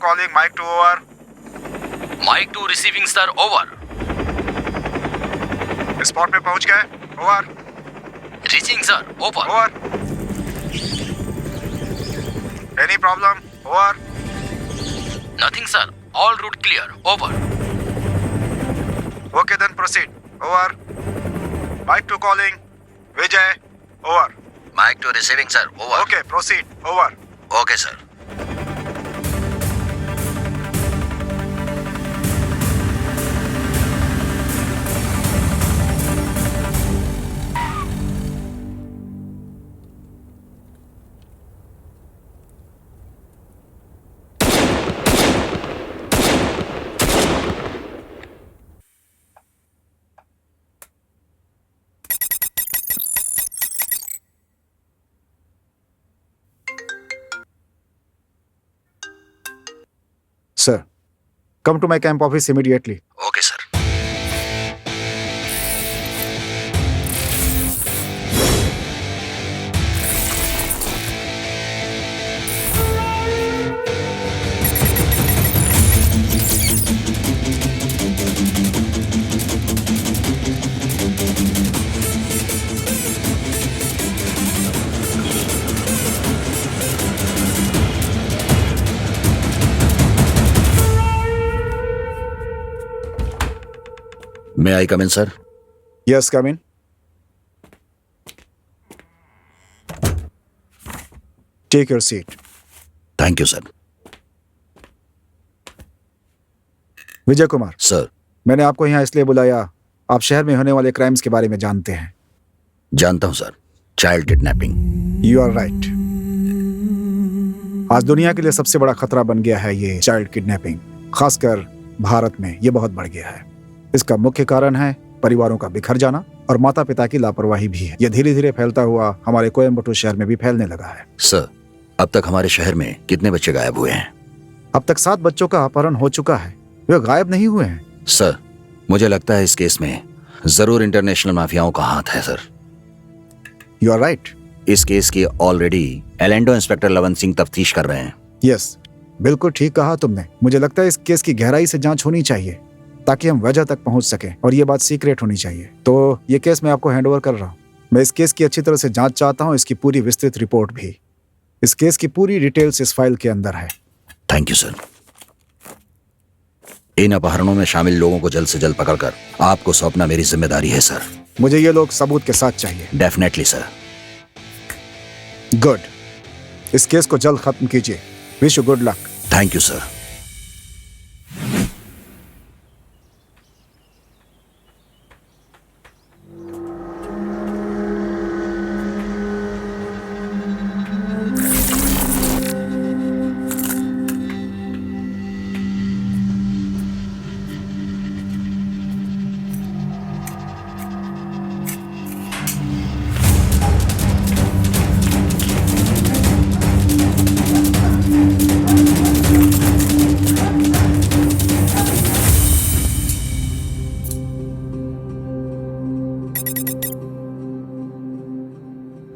calling. Mic 2 over. Mic 2 receiving sir, over. Spot पे पहुंच गए. Over. Reaching sir, over. Over. Any problem. Over. Nothing sir, all route clear, over. Okay then proceed. Over. Mic 2 calling. Vijay. Over. Mic 2 receiving sir, over. Okay proceed. Over. Okay sir. Sir, come to my camp office immediately. Okay sir. May I come in, sir? Yes, come in. Take your seat. Thank you, sir. Vijay Kumar, Sir, मैंने आपको यहाँ इसलिए बुलाया, आप शहर में होने वाले क्राइम्स के बारे में जानते हैं. जानता हूँ sir. Child kidnapping. You are right. आज दुनिया के लिए सबसे बड़ा खतरा बन गया है ये चाइल्ड किडनैपिंग. खासकर भारत में ये बहुत बढ़ गया है. इसका मुख्य कारण है परिवारों का बिखर जाना और माता पिता की लापरवाही भी है. ये धीरे धीरे फैलता हुआ हमारे कोयम्बटूर शहर में भी फैलने लगा है. सर, अब तक हमारे शहर में कितने बच्चे गायब हुए हैं? अब तक 7 बच्चों का अपहरण हो चुका है. वे गायब नहीं हुए हैं. सर, मुझे लगता है इस केस में जरूर इंटरनेशनल माफियाओं का हाथ है सर. You are right. इस केस की ऑलरेडी एलेंडो इंस्पेक्टर लवन सिंह तफ्तीश कर रहे हैं. यस, बिल्कुल ठीक कहा तुमने. मुझे लगता है इस केस की गहराई से जांच होनी चाहिए ताकि हम वजह तक पहुंच सकें और ये बात सीक्रेट होनी चाहिए. तो ये केस मैं आपको हैंडओवर कर रहा हूँ. मैं इस केस की अच्छी तरह से जांच चाहता हूँ, इसकी पूरी विस्तृत रिपोर्ट भी. इस केस की पूरी डिटेल्स इस फाइल के अंदर है. Thank you sir. इन अपहरणों में शामिल लोगों को जल्द से जल्द पकड़कर आपको सौंपना मेरी जिम्मेदारी है सर. मुझे ये लोग सबूत के साथ चाहिए. Definitely sir. गुड. इस केस को जल्द खत्म कीजिए. Wish you good luck. Thank you sir.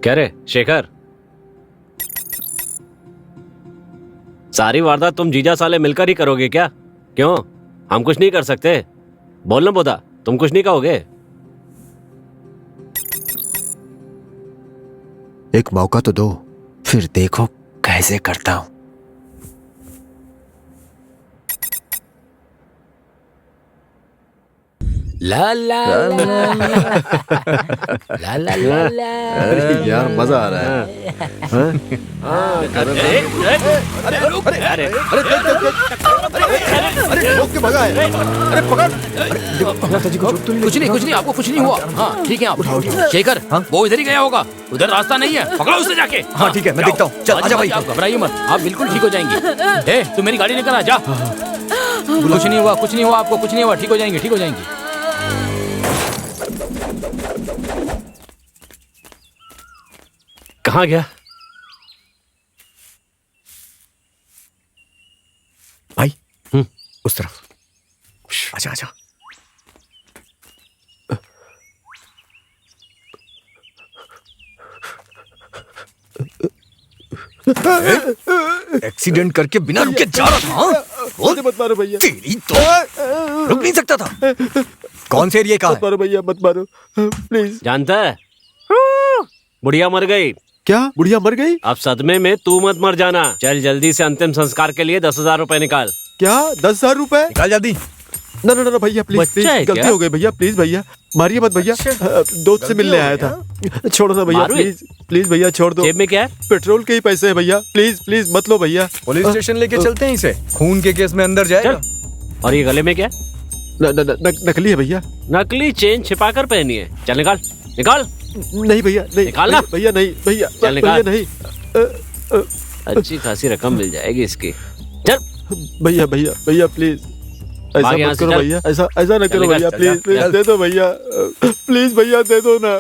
क्या रे शेखर, सारी वारदात तुम जीजा साले मिलकर ही करोगे क्या? क्यों, हम कुछ नहीं कर सकते? बोलना बोदा, तुम कुछ नहीं कहोगे? एक मौका तो दो, फिर देखो कैसे करता हूं. ला ला ला ला ला ला ला. अरे यार मजा आ रहा है. अरे रोक के भगा है. अरे पकड़. कुछ नहीं आपको कुछ नहीं हुआ. हाँ ठीक है आप. शेखर, वो इधर ही गया होगा. उधर रास्ता नहीं है, पकड़ो उसे जाके. हाँ ठीक है, मैं देखता हूँ. चल आजा भाई. आप घबराइए मत, आप बिल्कुल ठीक हो जाएंगे. तू मेरी गाड़ी लेकर आ जा. कुछ नहीं हुआ आपको, कुछ नहीं हुआ. ठीक हो जाएंगे. कहाँ गया? भाई उस तरफ. आजा. एक्सीडेंट करके बिना रुके जा रहा था हाँ? बोल मत मारो भैया, तेरी तो रुक नहीं सकता था। कौन से एरिया का मत मारो भैया, मत मारो प्लीज। जानता है बुढ़िया मर गई। क्या बुढ़िया मर गई? अब सदमे में तू मत मर जाना। चल जल्दी से अंतिम संस्कार के लिए 10,000 रुपए निकाल। क्या 10,000 रुपए? निकाल जल्दी। ना ना ना भैया प्लीज बच्चा है प्लीज, गलती क्या? हो गई भैया, प्लीज भैया मारिए मत भैया। दोस्त से मिलने आया था, छोड़ो ना भैया मारो प्लीज प्लीज भैया छोड़ दो। जेब में क्या है? पेट्रोल के ही पैसे है भैया, प्लीज प्लीज मत लो भैया। पुलिस स्टेशन लेके चलते हैं इसे, खून के केस में अंदर जाएगा। और ये गले में क्या है? नकली है भैया। नकली चेन छिपा कर पहनी है। चल निकाल निकाल। नहीं भैया नहीं, निकालना। भैया नहीं भैया, चल भैया निकाल। नहीं। अच्छी खासी रकम मिल जाएगी इसकी। चल भैया भैया भैया प्लीज ऐसा भाग यहाँ मत से, करो चल। भैया, ऐसा ना चल करो निकल, भैया, चल, प्लीज चल, प्लीज चल। दे दो भैया, प्लीज भैया दे दो ना।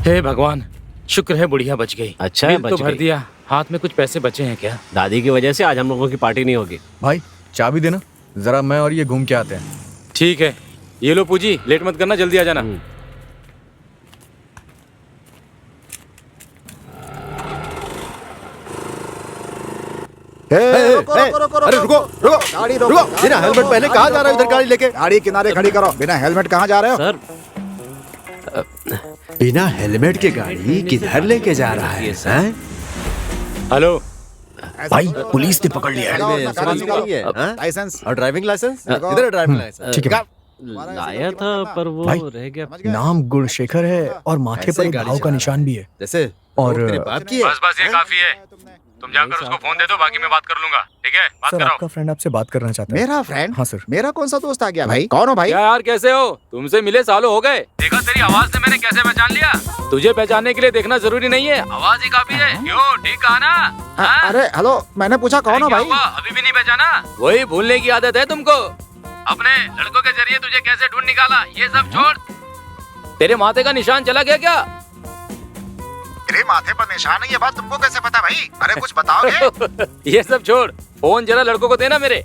हे भगवान, शुक्र है बुढ़िया बच गई। अच्छा है, बिल तो बच भर गई। दिया, हाथ में कुछ पैसे बचे हैं क्या? दादी की वजह से आज हम लोगों की पार्टी नहीं होगी। भाई चाबी देना, जरा मैं और ये घूम के आते हैं। ठीक है, ये लो पूजी, लेट मत करना, जल्दी आ जाना। अरे रुको रुको गाड़ी रुको, बिना हेलमेट पहने कहाँ जा रहे हो? इधर गाड़ी लेके गाड़ी किनारे खड़ी करो। बिना हेलमेट कहाँ जा रहे हो? सर बिना हेलमेट के गाड़ी किधर लेके जा रहा है? हैं? हेलो, भाई पुलिस ने पकड़ लिया है। लाइसेंस और ड्राइविंग लाइसेंस? देखो। इधर है ड्राइविंग लाइसेंस। ठीक है लाया था पर वो भाई, रह गया। नाम गुणशेखर है और माथे ऐसे पर एक गाड़ी घाव का चला निशान भी है। जैसे और तेरे बाप की है। बस ये काफी है। तुम जाकर उसको फोन दे दो, बाकी मैं बात कर लूंगा। ठीक है, बात सर कराओ। आपका फ्रेंड आपसे बात करना चाहता है। मेरा फ्रेंड? हाँ सर। मेरा कौन सा दोस्त आ गया भाई? कौन हो भाई? क्या यार, कैसे हो? तुमसे मिले सालों हो गए। देखा तेरी आवाज से मैंने कैसे पहचान लिया। तुझे पहचानने के लिए देखना जरूरी नहीं है, आवाज ही काफी है। क्यों, ठीक कहा ना? हाँ? अरे हेलो, मैंने पूछा कौन हो क्या भाई? हुआ, अभी भी नहीं पहचाना? वही भूलने की आदत है तुमको। अपने लड़कों के जरिए तुझे कैसे ढूंढ निकाला, ये सब छोड़। तेरे माथे का निशान चला गया क्या? मेरे माथे पर निशान है, ये बात तुमको कैसे पता भाई? अरे कुछ बताओगे? ये सब छोड़, फोन जरा लड़कों को देना मेरे।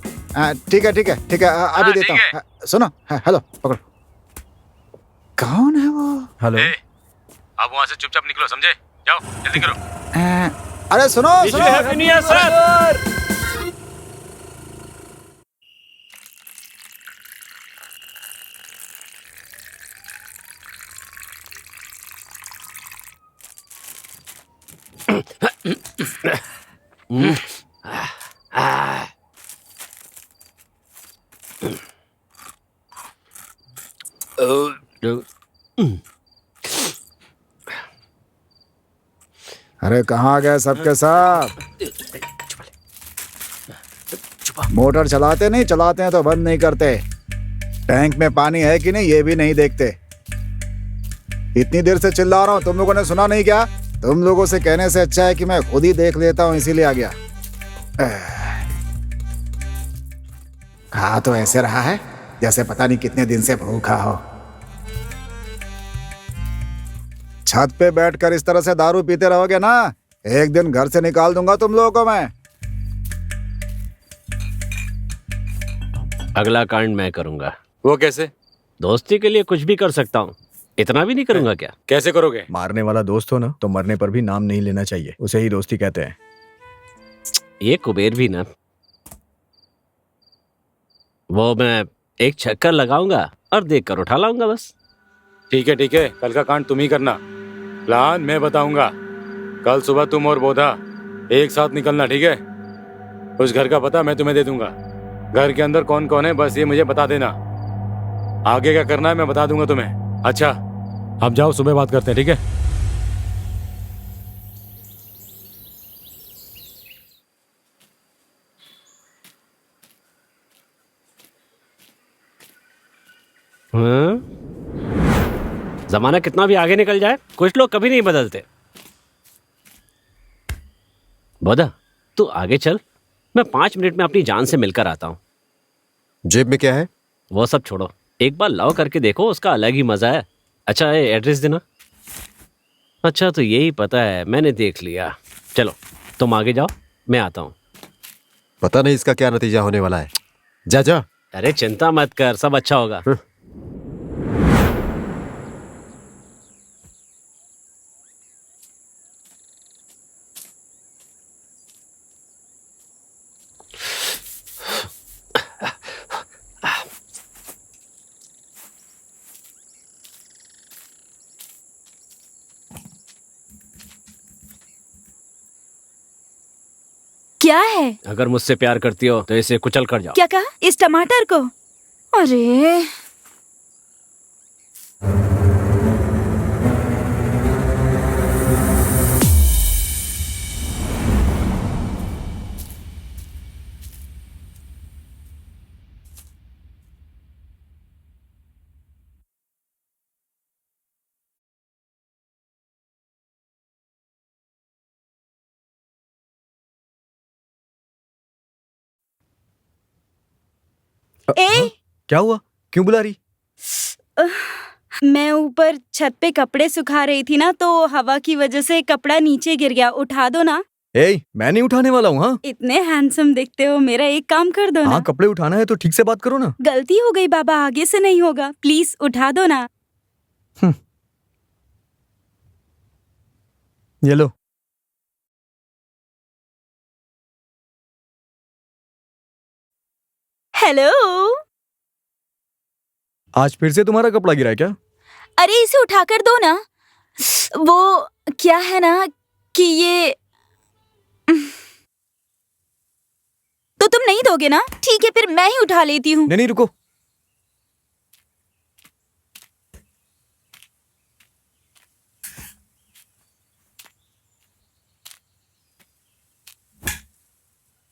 ठीक है ठीक है ठीक है, अभी हाँ, देता ठीक हूँ। सुनो, हेलो पकड़ो। कौन है वो? हेलो अब वहाँ से चुपचाप निकलो, समझे? जाओ जल्दी करो। अरे सुनो सुनो, हैप्पी न्यू ईयर सर। अरे कहाँ गए सबके सब? मोटर चलाते नहीं, चलाते हैं तो बंद नहीं करते। टैंक में पानी है कि नहीं ये भी नहीं देखते। इतनी देर से चिल्ला रहा हूँ, तुम लोगों ने सुना नहीं क्या? तुम लोगों से कहने से अच्छा है कि मैं खुद ही देख लेता हूँ, इसीलिए आ गया। खा तो ऐसे रहा है जैसे पता नहीं कितने दिन से भूखा हो। छत पे बैठकर इस तरह से दारू पीते रहोगे ना, एक दिन घर से निकाल दूंगा तुम लोगों को मैं। अगला कांड मैं करूंगा। वो कैसे? दोस्ती के लिए कुछ भी कर सकता हूँ, इतना भी नहीं करूंगा क्या? कैसे करोगे? मारने वाला दोस्त हो ना तो मरने पर भी नाम नहीं लेना चाहिए, उसे ही दोस्ती कहते हैं। ये कुबेर भी ना, वो मैं एक चक्कर लगाऊंगा और देख कर उठा लाऊंगा बस। ठीक है, कल का कांड तुम ही करना, प्लान मैं बताऊंगा। कल सुबह तुम और बोधा एक साथ निकलना, ठीक है? उस घर का पता मैं तुम्हें दे दूंगा। घर के अंदर कौन कौन है बस ये मुझे बता देना, आगे क्या करना है मैं बता दूंगा तुम्हें। अच्छा, अब जाओ, सुबह बात करते हैं, ठीक है? हाँ? जमाना कितना भी आगे निकल जाए, कुछ लोग कभी नहीं बदलते। बोधा, तू आगे चल, मैं 5 मिनट में अपनी जान से मिलकर आता हूँ। जेब में क्या है? वो सब छोड़ो, एक बार लव करके देखो, उसका अलग ही मजा है। अच्छा, ये एड्रेस देना। अच्छा, तो यही पता है, मैंने देख लिया। चलो तुम आगे जाओ, मैं आता हूँ। पता नहीं इसका क्या नतीजा होने वाला है। जा जा। अरे चिंता मत कर, सब अच्छा होगा। क्या है? अगर मुझसे प्यार करती हो तो इसे कुचल कर जाओ। क्या कहा? इस टमाटर को? अरे क्या हुआ? क्यों बुला रही? मैं ऊपर छत पे कपड़े सुखा रही थी ना, तो हवा की वजह से कपड़ा नीचे गिर गया। उठा दो ना। मैं नहीं उठाने वाला हूँ। हाँ, इतने हैंडसम दिखते हो, मेरा एक काम कर दो ना। हाँ, कपड़े उठाना है तो ठीक से बात करो ना। गलती हो गई बाबा, आगे से नहीं होगा, प्लीज उठा दो ना। ये लो। हेलो, आज फिर से तुम्हारा कपड़ा गिरा है क्या? अरे इसे उठा कर दो ना। वो क्या है ना कि ये तो तुम नहीं दोगे ना? ठीक है, फिर मैं ही उठा लेती हूँ। नहीं, रुको।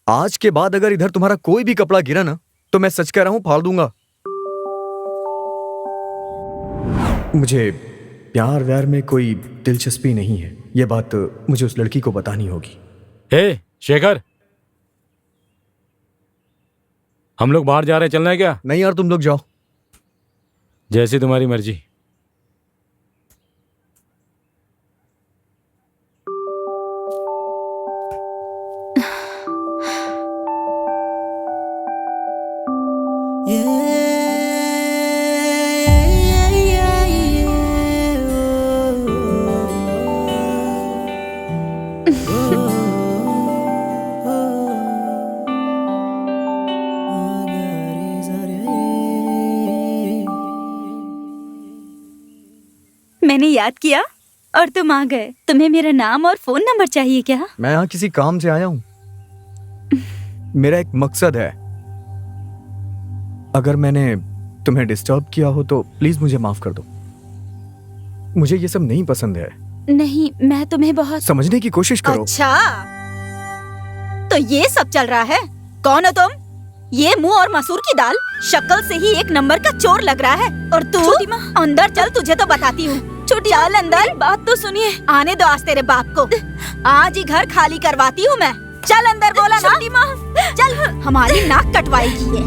आज के बाद अगर इधर तुम्हारा कोई भी कपड़ा गिरा ना तो मैं सच कह रहा हूं, फाड़ दूंगा। मुझे प्यार व्यार में कोई दिलचस्पी नहीं है, ये बात मुझे उस लड़की को बतानी होगी। हे शेखर, हम लोग बाहर जा रहे हैं, चलना है क्या? नहीं यार, तुम लोग जाओ। जैसी तुम्हारी मर्जी। मैंने याद किया और तुम आ गए। तुम्हें मेरा नाम और फोन नंबर चाहिए क्या? मैं यहाँ किसी काम से आया हूँ। मेरा एक मकसद है। अगर मैंने तुम्हें डिस्टर्ब किया हो तो प्लीज मुझे माफ कर दो। मुझे ये सब नहीं पसंद है। नहीं, मैं तुम्हें बहुत समझने की कोशिश करो। अच्छा, तो ये सब चल रहा है? कौन हो तुम? ये मुंह और मसूर की दाल, शक्ल से ही एक नंबर का चोर लग रहा है। और तू अंदर चल, तुझे तो बताती हूँ। चल अंदर, बात तो सुनिए। आने दो आज तेरे बाप को, आज ही घर खाली करवाती हूँ मैं। चल अंदर, बोला ना। चल, हमारी नाक कटवाएगी ये।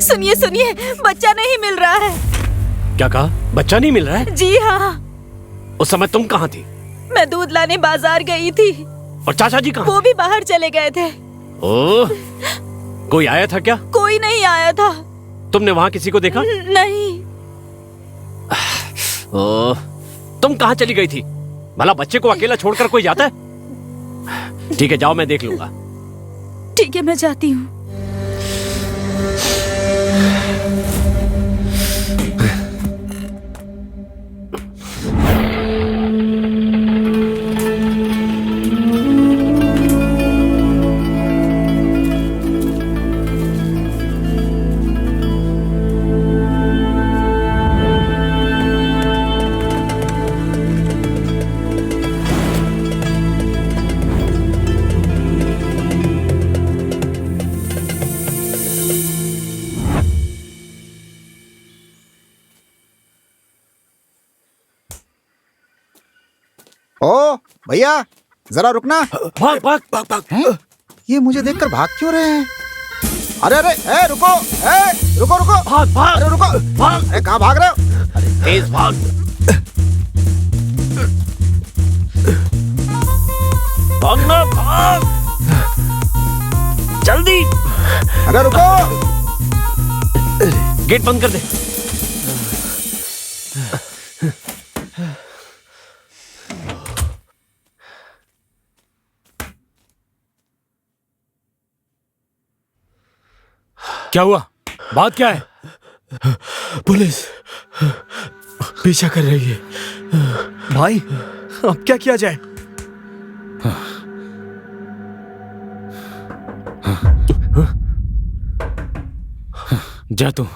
सुनिए सुनिए, बच्चा नहीं मिल रहा है। क्या कहा? बच्चा नहीं मिल रहा है? जी हाँ। उस समय तुम कहाँ थी? मैं दूध लाने बाजार गई थी। और चाचा जी कहाँ? वो भी बाहर चले गए थे। ओह, कोई आया था क्या? कोई नहीं आया था। तुमने वहाँ किसी को देखा? नहीं। ओह, तुम कहाँ चली गई थी? भला बच्चे को अकेला छोड़कर कोई जाता है? ठीक है, जाओ, मैं देख लूंगा। ठीक है, मैं जाती हूँ। ओ भैया, जरा रुकना। भाग भाग भाग भाग। हैं? ये मुझे देखकर भाग क्यों रहे हैं? अरे अरे, रुको, रुको रुको, भाग भाग। अरे रुको, भाग। अरे कहाँ भाग रहे हो? तेज भाग। भागना, भाग जल्दी। अरे रुको। गेट बंद कर दे। क्या हुआ? बात क्या है? पुलिस पीछा कर रही है। भाई, अब क्या किया जाए? जा तू।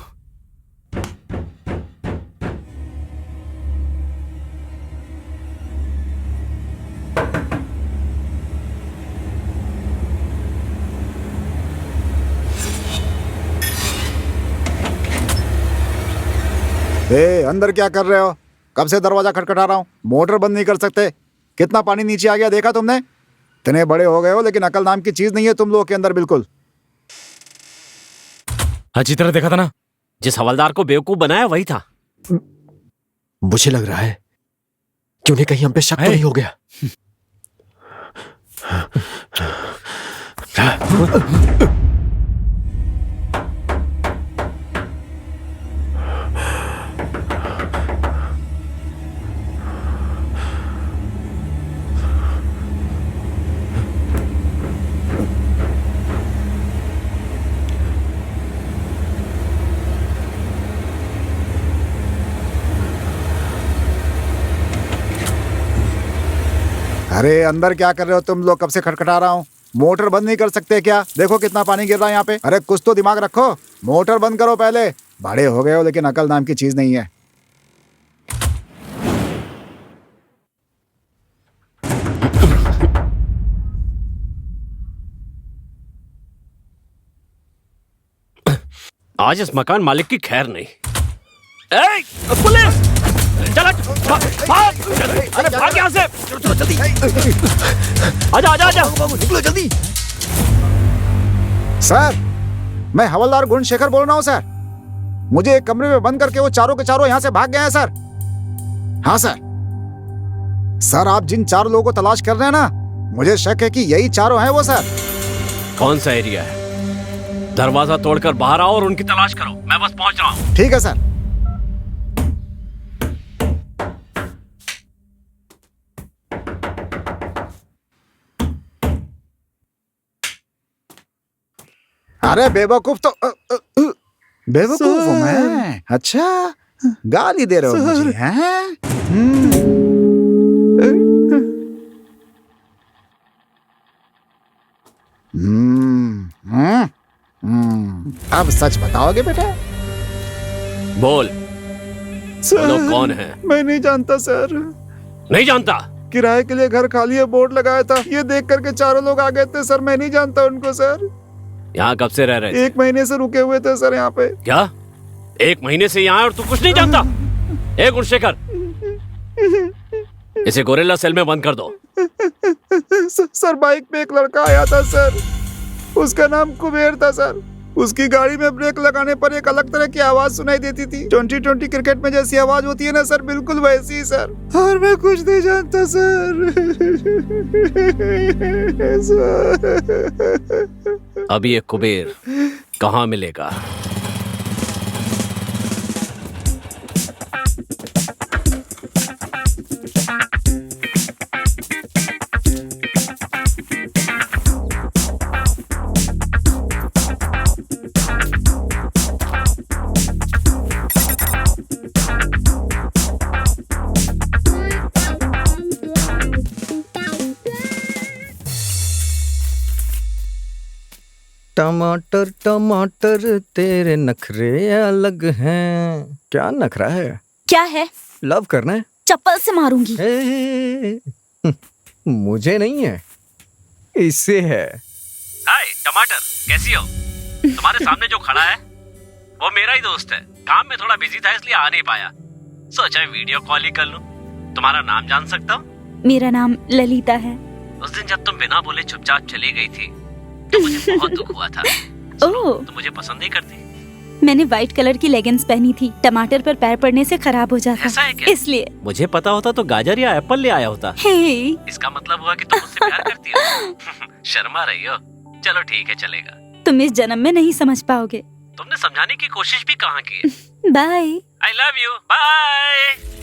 अंदर क्या कर रहे हो? कब से दरवाजा खटखटा रहा हूँ, मोटर बंद नहीं कर सकते? कितना पानी नीचे आ गया देखा तुमने? इतने बड़े हो गए हो लेकिन अकल नाम की चीज नहीं है तुम लोगों के अंदर बिल्कुल। अच्छी तरह देखा था ना? जिस हवलदार को बेवकूफ बनाया वही था। मुझे लग रहा है कि उन्हें कहीं हम पे शक तो नहीं हो गया। अरे अंदर क्या कर रहे हो तुम लोग? कब से खटखटा रहा हूँ। मोटर बंद नहीं कर सकते क्या? देखो कितना पानी गिर रहा है यहाँ पे। अरे कुछ तो दिमाग रखो, मोटर बंद करो पहले। बड़े हो गए हो लेकिन अकल नाम की चीज नहीं है। आज इस मकान मालिक की खैर नहीं। ए, पुलिस! चल भाग, अरे भाग यहाँ से। चलो जल्दी, आजा आजा आजा, निकलो जल्दी। सर, मैं हवलदार गुणशेखर बोल रहा हूँ सर। मुझे एक कमरे में बंद करके वो चारों के चारों यहाँ से भाग गए हैं सर। हाँ सर। सर, आप जिन 4 लोगों को तलाश कर रहे हैं ना, मुझे शक है कि यही चारों हैं वो सर। कौन सा एरिया है? दरवाजा तोड़कर बाहर आओ और उनकी तलाश करो। मैं बस पहुंच रहा हूँ। ठीक है सर। अरे बेवकूफ तो बेवकूफ हूँ मैं? अच्छा, गाली दे रहे हो मुझे हैं? अब सच बताओगे बेटा? बोल, सर, लोग कौन है? मैं नहीं जानता सर। नहीं जानता? किराए के लिए घर खाली है बोर्ड लगाया था, ये देख करके चारों लोग आ गए थे सर। मैं नहीं जानता उनको सर। यहाँ कब से रह रहे थे? 1 महीने से रुके हुए थे सर यहाँ पे। क्या 1 महीने से यहाँ और तू कुछ नहीं जानता? ए गुणशेखर, इसे गोरेला सेल में बंद कर दो। सर, बाइक पे एक लड़का आया था सर, उसका नाम कुबेर था सर। उसकी गाड़ी में ब्रेक लगाने पर एक अलग तरह की आवाज सुनाई देती थी। 2020 क्रिकेट में जैसी आवाज होती है ना सर, बिल्कुल वैसी ही सर। और मैं कुछ नहीं जानता सर। अब ये कुबेर कहाँ मिलेगा? टमाटर टमाटर तेरे नखरे अलग हैं। क्या नखरा है? क्या है? लव करना है? चप्पल से मारूंगी। मुझे नहीं है, इससे है। हाय टमाटर, कैसी हो? तुम्हारे सामने जो खड़ा है वो मेरा ही दोस्त है। काम में थोड़ा बिजी था इसलिए आ नहीं पाया। सोचा वीडियो कॉल ही कर लूं। तुम्हारा नाम जान सकता हूँ? मेरा नाम ललिता है। उस दिन जब तुम बिना बोले चुपचाप चली गई थी तो मुझे बहुत दुख हुआ था। ओह, तुम मुझे पसंद नहीं करती? मैंने व्हाइट कलर की लेगिंग्स पहनी थी। टमाटर पर पैर पड़ने से खराब हो जाता, ऐसा है क्या? इसलिए। मुझे पता होता तो गाजर या एप्पल ले आया होता। हे, इसका मतलब हुआ कि तुम मुझसे प्यार करती हो। शर्मा रही हो। चलो ठीक है, चलेगा। तुम इस जन्म में नहीं समझ पाओगे। तुमने समझाने की कोशिश भी कहाँ की है। Bye. I love you, bye.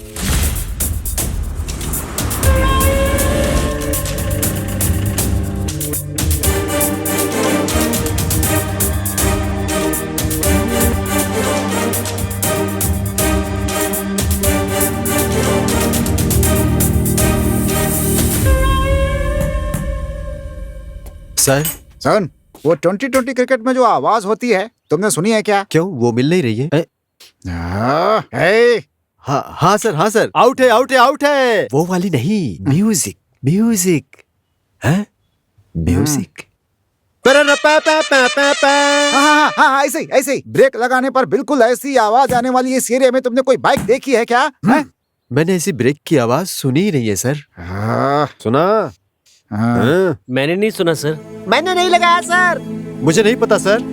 Sir सन, वो 2020 क्रिकेट में जो आवाज होती है तुमने सुनी है क्या? क्यों, वो मिल नहीं रही है? हाँ सर, हाँ सर। आउट है, आउट है, आउट है। वो वाली नहीं, म्यूजिक, म्यूजिक है, म्यूजिक। हाँ, ऐसे ही ऐसे ही ब्रेक लगाने पर बिल्कुल ऐसी आवाज आने वाली। इस एरिया में तुमने कोई बाइक देखी है क्या? मैंने ऐसी ब्रेक की आवाज सुनी ही नहीं है सर। सुना? हाँ। मैंने नहीं सुना सर। मैंने नहीं लगाया सर। मुझे नहीं पता सर।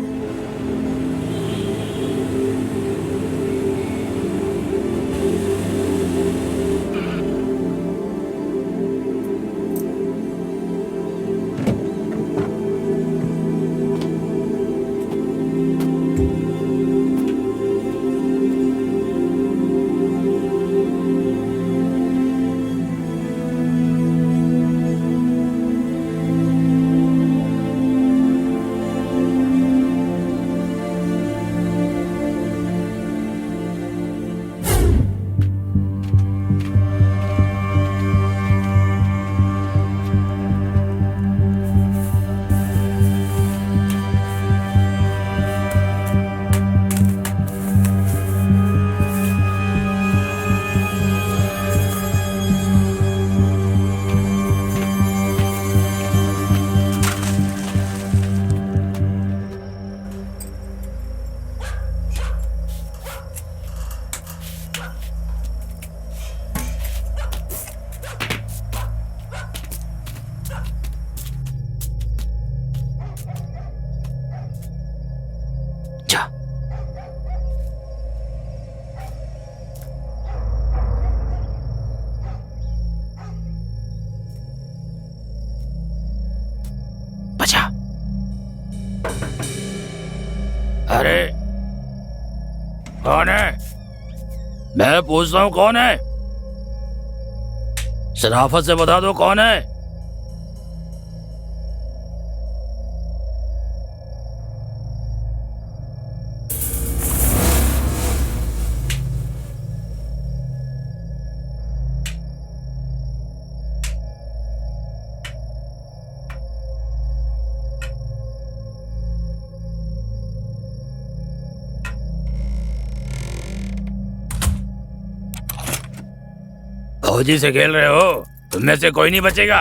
अरे कौन है? मैं पूछता हूँ कौन है? शराफत से बता दो कौन है? फौजी से खेल रहे हो? तुम में से कोई नहीं बचेगा।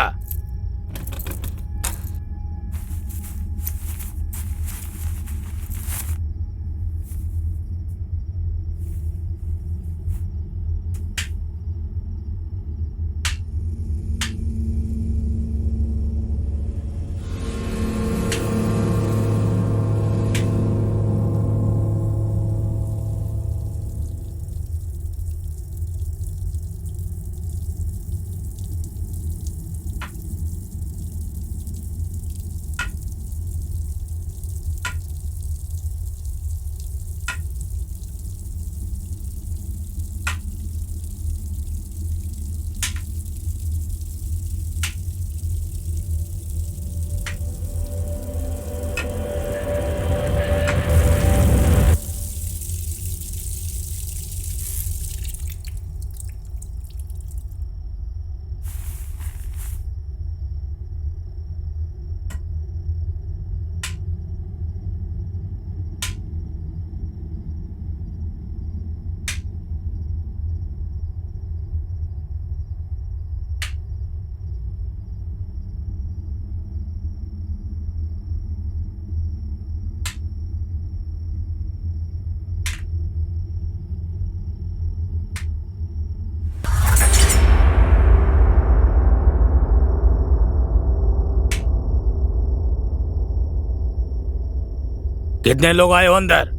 कितने लोग आए हो अंदर?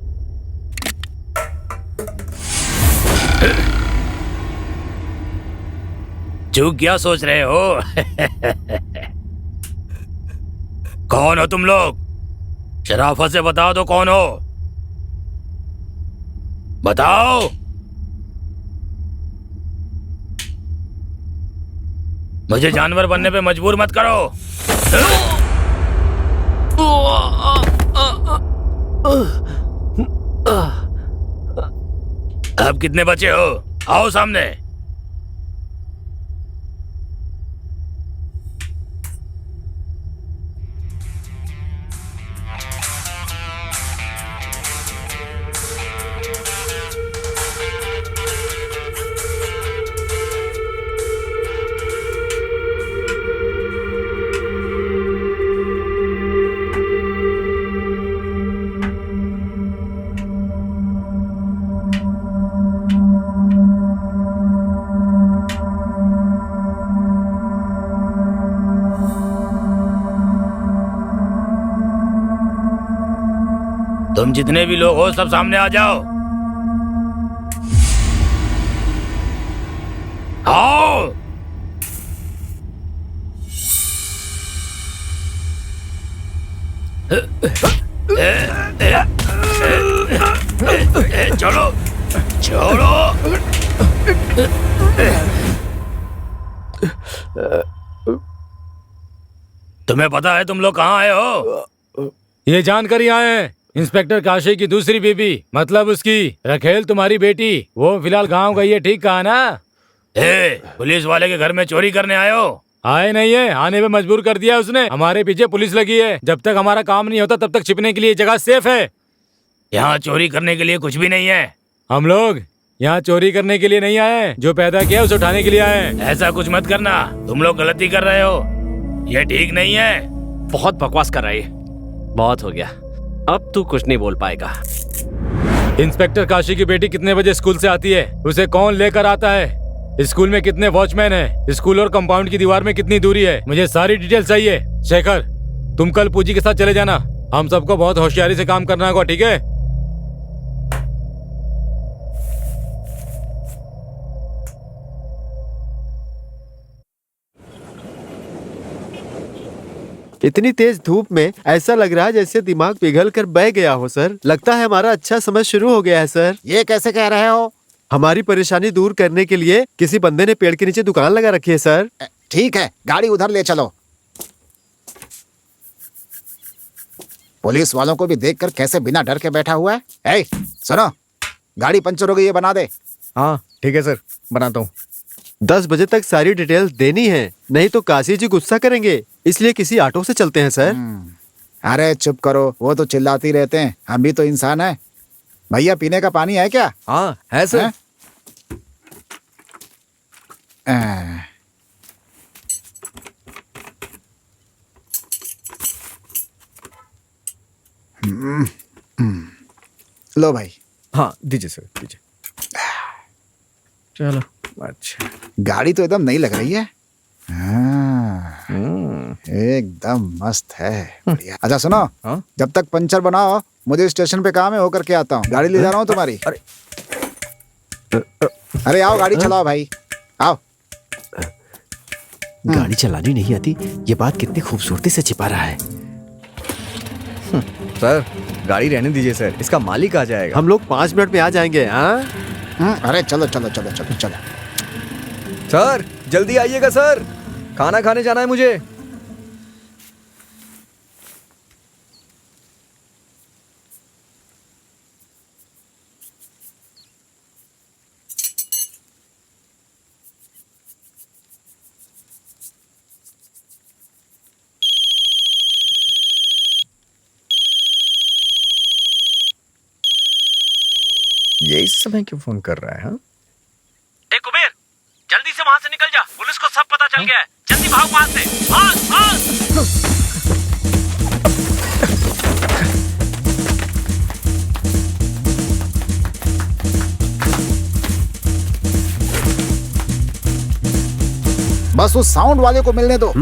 चूक क्या सोच रहे हो? कौन हो तुम लोग? शराफत से बताओ तो कौन हो? बताओ। मुझे जानवर बनने पे मजबूर मत करो। अब कितने बचे हो? आओ सामने। तुम जितने भी लोग हो सब सामने आ जाओ। आओ। चलो चलो। तुम्हें पता है तुम लोग कहाँ आए हो? ये जानकर ही आए हैं। इंस्पेक्टर काशी की दूसरी बीबी, मतलब उसकी रखेल, तुम्हारी बेटी, वो फिलहाल गांव गई है, ठीक कहा ना? पुलिस वाले के घर में चोरी करने आए हो? आए नहीं है, आने पे मजबूर कर दिया उसने। हमारे पीछे पुलिस लगी है। जब तक हमारा काम नहीं होता तब तक छिपने के लिए जगह सेफ है। यहाँ चोरी करने के लिए कुछ भी नहीं है। हम लोग यहाँ चोरी करने के लिए नहीं आए, जो पैदा किया उसे उठाने के लिए आए। ऐसा कुछ मत करना, तुम लोग गलती कर रहे हो, ये ठीक नहीं है। बहुत बकवास कर रही है, बहुत हो गया, अब तू कुछ नहीं बोल पाएगा। इंस्पेक्टर काशी की बेटी कितने बजे स्कूल से आती है? उसे कौन लेकर आता है? स्कूल में कितने वॉचमैन हैं? स्कूल और कंपाउंड की दीवार में कितनी दूरी है? मुझे सारी डिटेल चाहिए। शेखर, तुम कल पूजी के साथ चले जाना। हम सबको बहुत होशियारी से काम करना होगा, ठीक है? इतनी तेज धूप में ऐसा लग रहा है जैसे दिमाग पिघल कर बह गया हो सर। लगता है हमारा अच्छा समय शुरू हो गया है सर। ये कैसे कह रहे हो? हमारी परेशानी दूर करने के लिए किसी बंदे ने पेड़ के नीचे दुकान लगा रखी है सर। ठीक है, गाड़ी उधर ले चलो। पुलिस वालों को भी देखकर कैसे बिना डर के बैठा हुआ है। ए, सुनो, गाड़ी पंचर हो गई है, बना दे। हाँ ठीक है सर, बनाता हूँ। 10 बजे तक सारी डिटेल्स देनी है, नहीं तो काशी जी गुस्सा करेंगे। इसलिए किसी ऑटो से चलते हैं सर। अरे चुप करो, वो तो चिल्लाती रहते हैं, हम भी तो इंसान हैं। भैया पीने का पानी है क्या? हाँ है सर। लो भाई। हाँ दीजिए सर, दीजिए। चलो अच्छा। गाड़ी तो एकदम नई लग रही है। एकदम मस्त है, बढ़िया। अच्छा सुनो, जब तक पंचर बनाओ, मुझे स्टेशन पे काम है, होकर के आता हूँ। गाड़ी ले जा रहा हूँ तुम्हारी। अरे आओ, गाड़ी चलाओ भाई, आओ। गाड़ी चलानी नहीं आती, ये बात कितनी खूबसूरती से छिपा रहा है। सर गाड़ी रहने दीजिए सर, इसका मालिक आ जाएगा। हम लोग 5 मिनट में आ जाएंगे। हाँ अरे चलो चलो चलो चलो चलो। सर जल्दी आइएगा सर, खाना खाने जाना है मुझे। ये इस समय क्यों फोन कर रहा है? हाँ कुबेर, जल्दी से वहाँ से निकल जा, पुलिस को सब पता चल गया है। जल्दी भाग वहाँ से, भाग भाग। बस उस साउंड वाले को मिलने दो,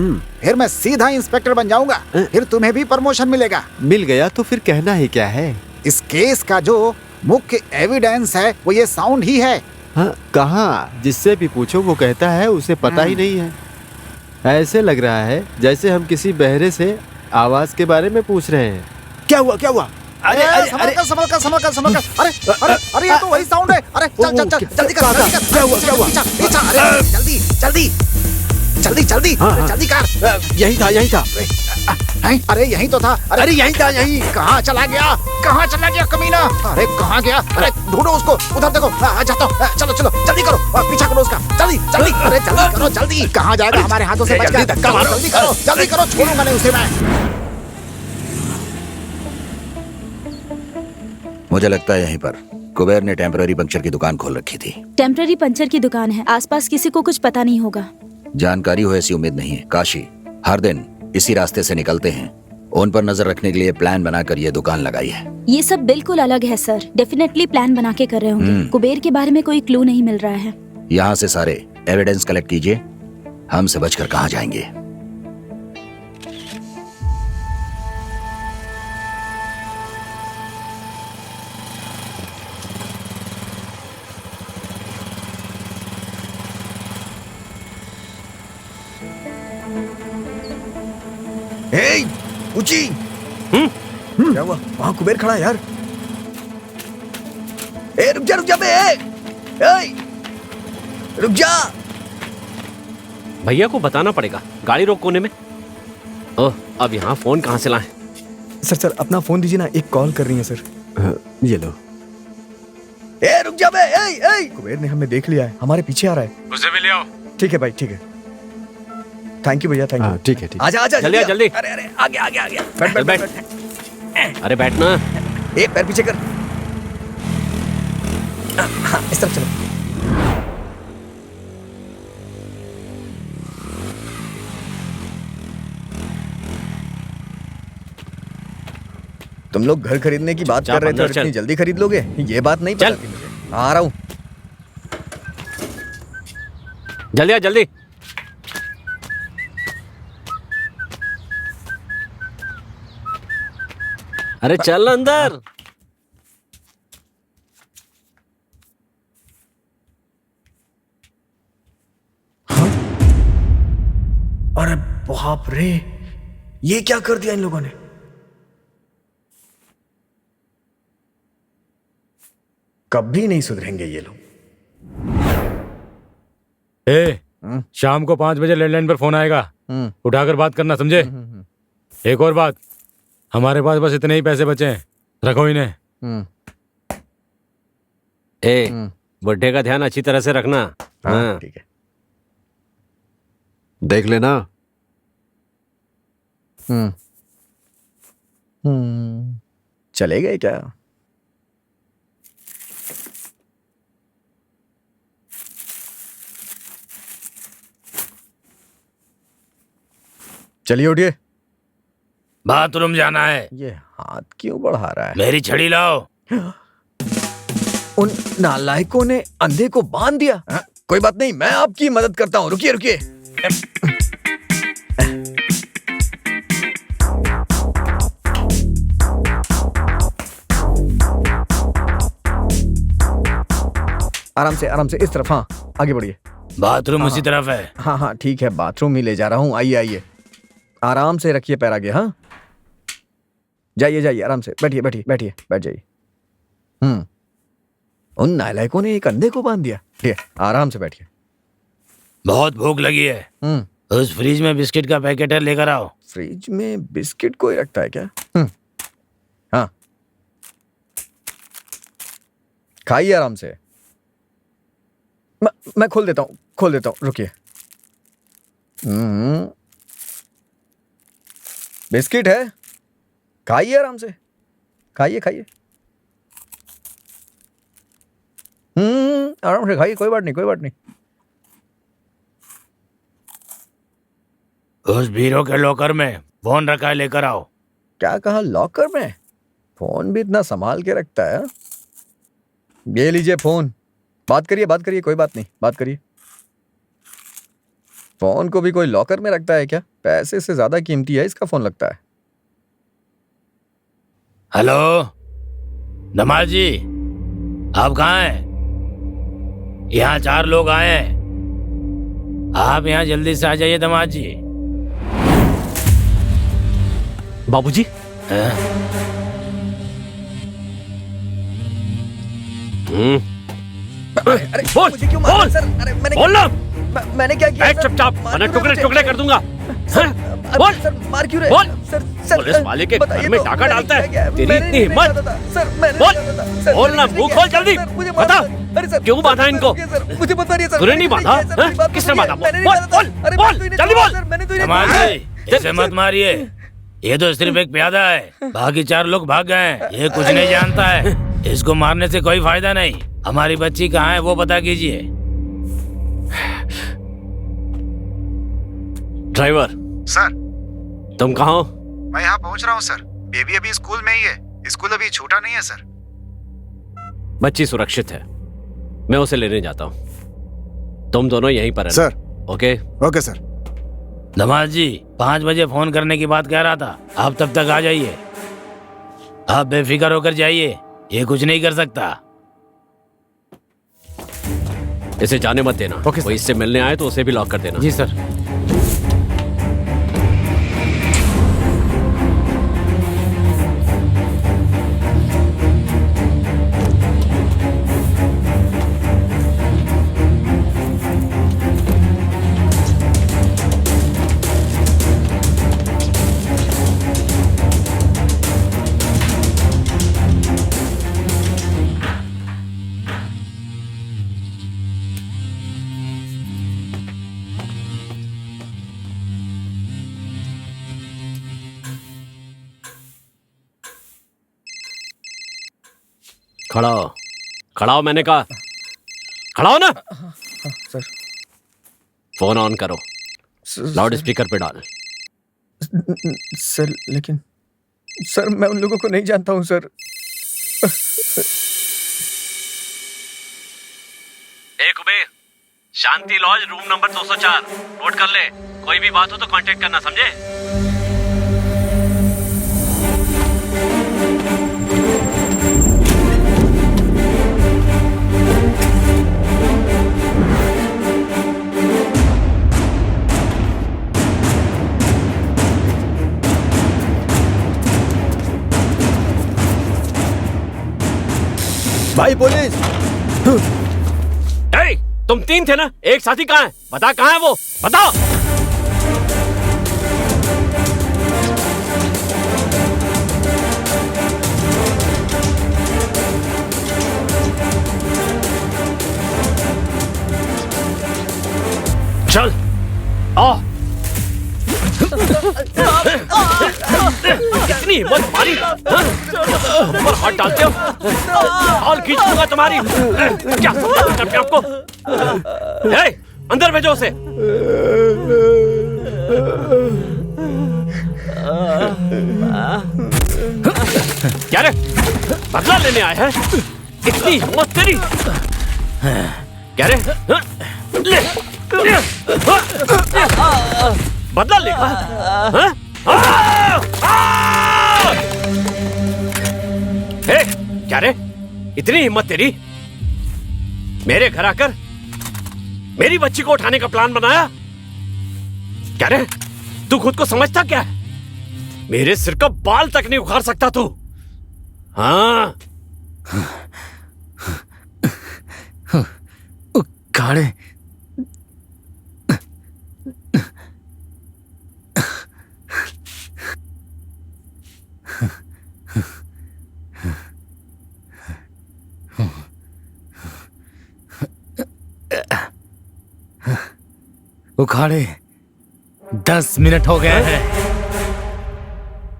फिर मैं सीधा इंस्पेक्टर बन जाऊंगा, फिर तुम्हें भी प्रमोशन मिलेगा। मिल गया तो फिर कहना ही क्या है? इस केस का जो मुख्य एविडेंस है वो ये साउंड ही है। हाँ, कहाँ? जिससे भी पूछो वो कहता है उसे पता ही नहीं है। ऐसे लग रहा है जैसे हम किसी बहरे से आवाज के बारे में पूछ रहे हैं। क्या हुआ, क्या हुआ? अरे संभल कर। अरे ये तो वही साउंड है। अरे चल जल्दी कर। क्या हुआ? पीछा, अरे जल्दी कर। यही था। अरे यही तो था। अरे यही था, यही। कहाँ चला गया कमीना? अरे कहाँ गया? अरे ढूंढो उसको, उधर देखो। जाता हूँ। चलो जल्दी करो, पीछा करो उसका। जल्दी। अरे जल्दी करो, जल्दी। कहाँ जाएगा? हमारे हाथों से बच गया। जल्दी करो, छोड़ूंगा नहीं उसे मैं। मुझे लगता है यहीं पर कुबेर ने टेम्पररी पंक्चर की दुकान खोल रखी थी। टेम्पररी पंचर की दुकान है, आसपास किसी को कुछ पता नहीं होगा। जानकारी हो ऐसी उम्मीद नहीं है। काशी हर दिन इसी रास्ते से निकलते हैं। उन पर नजर रखने के लिए प्लान बनाकर ये दुकान लगाई है। ये सब बिल्कुल अलग है सर। डेफिनेटली प्लान बना के कर रहे होंगे। कुबेर के बारे में कोई क्लू नहीं मिल रहा है। यहाँ से सारे एविडेंस कलेक्ट कीजिए। हमसे बचकर कहाँ जाएंगे? ऊंची। क्या हुआ? वहां कुबेर खड़ा है यार। रुक जा बे। रुक जा। भैया को बताना पड़ेगा, गाड़ी रोक कोने में। ओह, अब यहाँ फोन कहाँ से लाएं? सर अपना फोन दीजिए ना, एक कॉल कर रही है सर। ये लो। रुक जा बे। कुबेर ने हमें देख लिया है, हमारे पीछे आ रहा है। उसे भी ले आओ। ठीक है भाई, ठीक है। थैंक यू भैया, थैंक यू। ठीक है। आजा जल्दी। अरे आगे। बैठ। अरे बैठना। पैर पीछे कर। हाँ, इस तरफ चलो। तुम लोग घर खरीदने की बात कर रहे थे और इतनी जल्दी खरीद लोगे, ये बात नहीं पता थी मुझे। आ रहा हूँ। जल्दी। अरे चल अंदर। अरे बाप रे, ये क्या कर दिया इन लोगों ने? कभी नहीं सुधरेंगे ये लोग। शाम को 5 बजे लैंडलाइन पर फोन आएगा, उठाकर बात करना, समझे? एक और बात, हमारे पास बस इतने ही पैसे बचे हैं, रखो इन्हें। बुड्ढे का ध्यान अच्छी तरह से रखना। हाँ ठीक है। देख लेना। चले गए क्या? चलिए उठिए। बाथरूम जाना है। ये हाथ क्यों बढ़ा रहा है? मेरी छड़ी लाओ। उन नालायकों ने अंधे को बांध दिया। कोई बात नहीं, मैं आपकी मदद करता हूँ। रुकिए। आराम से इस तरफ। हाँ, आगे बढ़िए। बाथरूम उसी तरफ है। हाँ ठीक है, बाथरूम ही ले जा रहा हूँ। आइए। आराम से रखिए पैर आगे। हाँ, जाइए आराम से। बैठ जाइए। उन नालायकों ने एक अंधे को बांध दिया। ठीक है, आराम से बैठिए। बहुत भूख लगी है। उस फ्रिज में बिस्किट का पैकेट है, लेकर आओ। फ्रिज में बिस्किट कोई रखता है क्या? हाँ, खाइए आराम से। मैं खोल देता हूँ। रुकिए। बिस्किट है, खाइए आराम से। खाइए। आराम से खाइए, कोई बात नहीं। उस बीरो के लॉकर में फोन रखा है, लेकर आओ। क्या कहा? लॉकर में? फोन भी इतना संभाल के रखता है? ये लीजिए फोन। बात करिए, कोई बात नहीं, बात करिए। फोन को भी कोई लॉकर में रखता है क्या? पैसे से ज्यादा कीमती है इसका फोन लगता है। हेलो दमाद जी, आप कहाँ हैं? यहाँ 4 लोग आए हैं, आप यहाँ जल्दी से आ जाइए दमाद जी। बाबूजी, अरे बोल, मुझे क्यों मारा बोल, सर? अरे बोल ना। मैंने क्या किया? बैठ चुपचाप, वरना टुकड़े टुकड़े कर दूंगा। बोल सर, मार क्यों रहे? बोल। सर पुलिस वाले के बताइए घर में तो, डाका मैंने डालता है? क्या किया? तेरी मैंने इतनी नहीं हिम्मत? डाला था, सर, मैंने बोल, नहीं डाला था, सर, बोल मैंने ना, नहीं मुंह किया, खोल जल्दी। सर, मुझे बता, अरे सर, क्यों बांधा इनको? सर, मुझे बता रही है सर। तूने नहीं बांधा? हाँ? किसने बांधा? बोल, बोल, बोल, जल्दी बोल। दमाद जी, इसे मत मारिए, ये तो सिर्फ एक प्यादा है, बाकी 4 लोग भाग गए हैं। ये कुछ नहीं जानता है, इसको मारने से कोई फायदा नहीं। हमारी बच्ची कहाँ है वो पता कीजिए। ड्राइवर सर, तुम कहाँ हो? मैं यहाँ पहुँच रहा हूँ सर। बेबी अभी स्कूल में ही है, स्कूल अभी छूटा नहीं है सर। बच्ची सुरक्षित है, मैं उसे लेने जाता हूँ। तुम दोनों यहीं पर रहना। सर। Okay okay sir. दमाद जी 5 बजे फोन करने की बात कह रहा था, आप तब तक आ जाइए। आप बेफिक्र होकर जाइए, ये कुछ नहीं कर सकता। इसे जाने मत देना। ओके वो इससे मिलने आए तो उसे भी लॉक कर देना। जी सर। खड़ा हो, खड़ा हो, मैंने कहा खड़ा हो ना। सर। फोन ऑन करो, लाउड स्पीकर पे डाल। सर लेकिन सर मैं उन लोगों को नहीं जानता हूँ सर। एक उबे, शांति लॉज रूम नंबर 204 नोट कर ले। कोई भी बात हो तो कांटेक्ट करना, समझे? भाई पुलिस! ए, तुम 3 थे ना, एक साथी कहाँ है? बता कहाँ है वो, बताओ। चल आओ। कितनी हिम्मत तुम्हारी, ऊपर हाथ डालते हो, हाल खींच दूंगा तुम्हारी। क्या समझते अपने आप को? ए, अंदर भेजो उसे। क्या रे, बदला लेने आए हैं? इतनी हिम्मत तेरी? क्या रे, ले, बदला लेगा? हाँ? क्या रे, इतनी हिम्मत तेरी? मेरे घर आकर मेरी बच्ची को उठाने का प्लान बनाया? क्या रे, तू खुद को समझता क्या है? मेरे सिर का बाल तक नहीं उखाड़ सकता तू। हाँ, काड़े उखाड़े 10 मिनट हो गए हैं।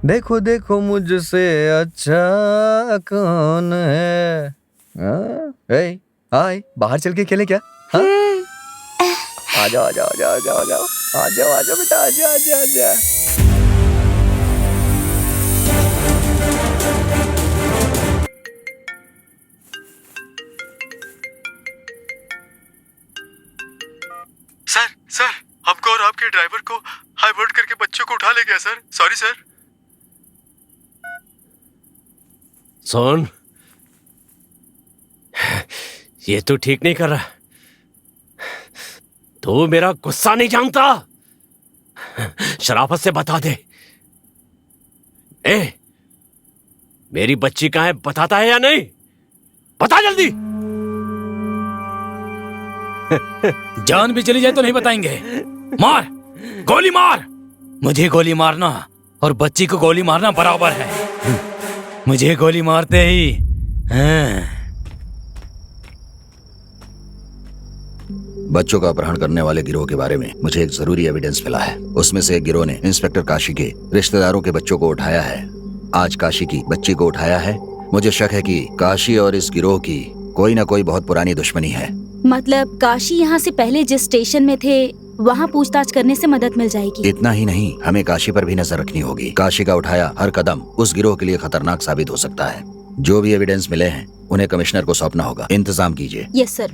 देखो देखो मुझसे अच्छा कौन है? ए, हाय, बाहर चल के खेले क्या? हाँ? आ जाओ आ जाओ आ जाओ आ जाओ आ जाओ आ जाओ आ जाओ बेटा, आ जाओ आ जाओ आ जाओ। सर, सर, हमको और आपके ड्राइवर को हाईवर्ट करके बच्चों को उठा ले गया सर। Sorry sir. सुन, ये तू ठीक नहीं कर रहा। तू मेरा गुस्सा नहीं जानता। शराफत से बता दे, मेरी बच्ची कहाँ है, बताता है या नहीं? बता जल्दी। जान भी चली जाए तो नहीं बताएंगे। मार, गोली मार। मुझे गोली मारना और बच्ची को गोली मारना बराबर है। मुझे गोली मारते ही बच्चों का अपहरण करने वाले गिरोह के बारे में मुझे एक जरूरी एविडेंस मिला है। उसमें से एक गिरोह ने इंस्पेक्टर काशी के रिश्तेदारों के बच्चों को उठाया है। आज काशी की बच्ची को उठाया है। मुझे शक है कि काशी और इस गिरोह की कोई ना कोई बहुत पुरानी दुश्मनी है। मतलब काशी यहाँ से पहले जिस स्टेशन में थे वहाँ पूछताछ करने से मदद मिल जाएगी। इतना ही नहीं, हमें काशी पर भी नजर रखनी होगी। काशी का उठाया हर कदम उस गिरोह के लिए खतरनाक साबित हो सकता है। जो भी एविडेंस मिले हैं उन्हें कमिश्नर को सौंपना होगा। इंतजाम कीजिए। Yes sir.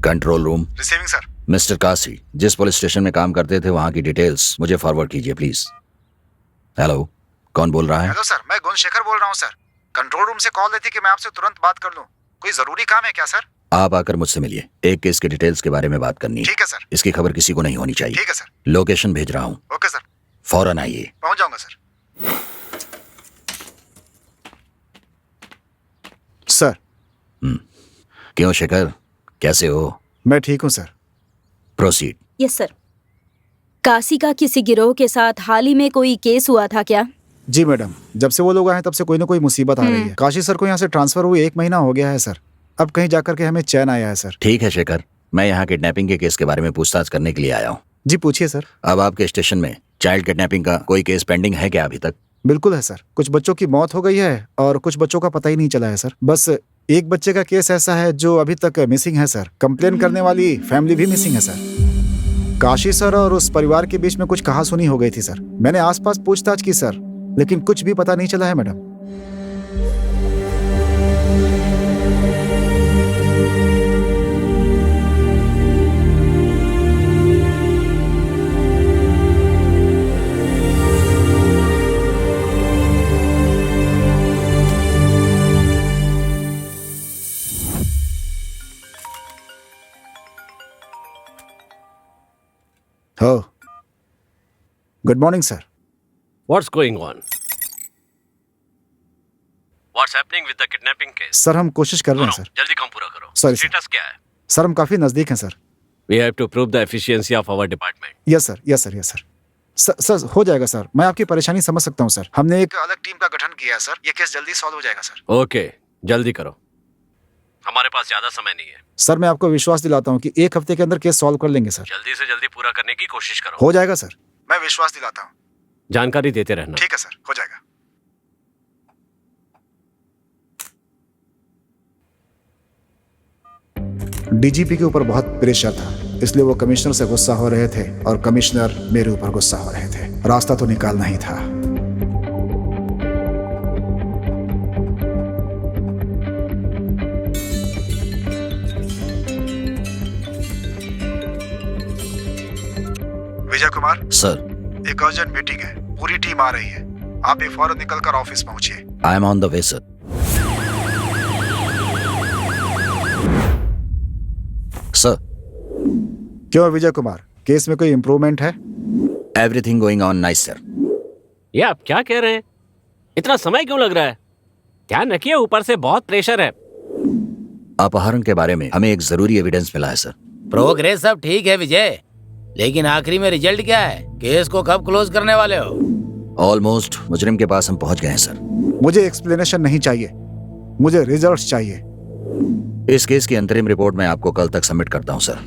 Control room. Receiving sir. Mister Kashi जिस पुलिस स्टेशन में काम करते थे वहाँ की डिटेल्स मुझे फॉरवर्ड कीजिए प्लीज। हेलो, कौन बोल रहा है? हेलो सर, मैं गुणशेखर बोल रहा हूँ सर। कंट्रोल रूम से कॉल आई थी कि मैं आपसे तुरंत बात कर लूँ। कोई जरूरी काम है क्या सर? आप आकर मुझसे मिलिए। एक केस के डिटेल्स के बारे में बात करनी है। ठीक है सर। इसकी खबर किसी को नहीं होनी चाहिए। ठीक है सर। लोकेशन भेज रहा हूँ। Okay sir. फौरन आइए। पहुंच जाऊंगा सर। सर। क्यों शेखर, कैसे हो? मैं ठीक हूँ sir. Proceed. Yes sir. Kashi का किसी गिरोह के साथ हाल ही में कोई केस हुआ था क्या? जी मैडम, जब से वो लोग आए तब से कोई ना कोई मुसीबत आ रही है। काशी सर को यहाँ से ट्रांसफर हुए 1 महीना हो गया है सर। अब कहीं जाकर के हमें चैन आया है सर। ठीक है शेखर, मैं यहाँ किडनैपिंग के केस के बारे में पूछताछ करने के लिए आया हूँ। जी पूछिए सर। अब आपके स्टेशन में चाइल्ड किडनैपिंग का कोई केस पेंडिंग है क्या अभी तक? बिल्कुल है सर। कुछ बच्चों की मौत हो गई है और कुछ बच्चों का पता ही नहीं चला है सर। बस एक बच्चे का केस ऐसा है जो अभी तक मिसिंग है सर। कंप्लेन करने वाली फैमिली भी मिसिंग है सर। काशी सर और उस परिवार के बीच में कुछ कहासुनी हो गई थी सर। मैंने आसपास पूछताछ की सर, लेकिन कुछ भी पता नहीं चला है मैडम। हो, good morning sir. What's going on? What's happening with the kidnapping case? Sir हम कोशिश कर रहे हैं सर। जल्दी काम पूरा करो। Sorry, sir. स्टेटस क्या है? सर हम काफी नजदीक हैं sir. We have to prove the efficiency of our department. Yes sir, yes sir, yes sir. Sir हो जाएगा सर। मैं आपकी परेशानी समझ सकता हूँ सर। हमने एक अलग टीम का गठन किया है सर। ये केस जल्दी सॉल्व हो जाएगा सर। Okay, जल्दी करो। हमारे पास ज्यादा समय नहीं है। सर मैं आपको विश्वास दिलाता हूँ कि 1 हफ्ते के अंदर केस सॉल्व कर लेंगे सर। जल्दी से जल्दी पूरा करने की कोशिश करो। हो जाएगा सर। मैं विश्वास दिलाता हूँ। जानकारी देते रहना। ठीक है सर, हो जाएगा। डीजीपी के ऊपर बहुत प्रेशर था, इसलिए वो कमिश्नर से गुस्सा हो रहे थे और कमिश्नर मेरे ऊपर गुस्सा हो रहे थे। रास्ता तो निकालना ही था। विजय कुमार सर, एक अर्जेंट मीटिंग है, पूरी टीम आ रही है। आप भी फौरन निकलकर ऑफिस पहुंचिए। I am on the way sir. Sir. क्यों विजय कुमार, केस में कोई इम्प्रूवमेंट है? Everything going on nice sir. ये आप क्या कह रहे हैं? इतना समय क्यों लग रहा है? ध्यान रखिए, ऊपर से बहुत प्रेशर है। अपहरण के बारे में हमें एक जरूरी एविडेंस मिला है सर। प्रोग्रेस सब ठीक है विजय, लेकिन आखिरी में रिजल्ट क्या है? केस को कब क्लोज करने वाले हो? ऑलमोस्ट मुजरिम के पास हम पहुंच गए हैं सर। मुझे एक्सप्लेनेशन नहीं चाहिए, मुझे रिजल्ट्स चाहिए। इस केस की अंतरिम रिपोर्ट मैं आपको कल तक सबमिट करता हूं सर।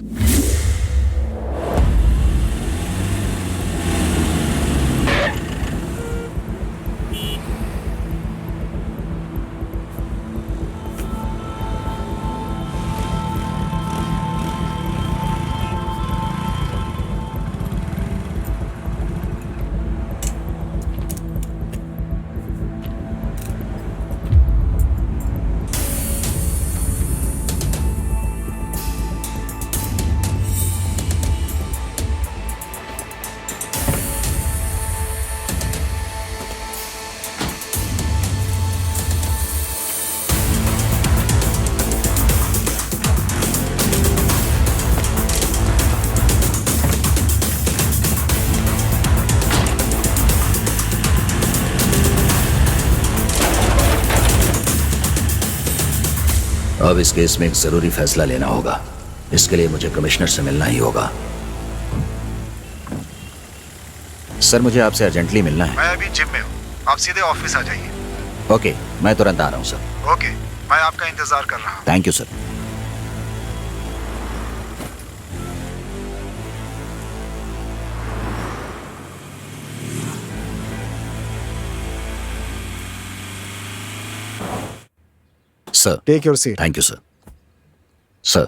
अब इस केस में एक जरूरी फैसला लेना होगा। इसके लिए मुझे कमिश्नर से मिलना ही होगा। सर, मुझे आपसे अर्जेंटली मिलना है। मैं अभी जिम में हूँ, आप सीधे ऑफिस आ जाइए। ओके, मैं तुरंत आ रहा हूँ सर। ओके, मैं आपका इंतजार कर रहा हूँ। Thank you sir. Sir, take your seat. Thank you sir. Sir,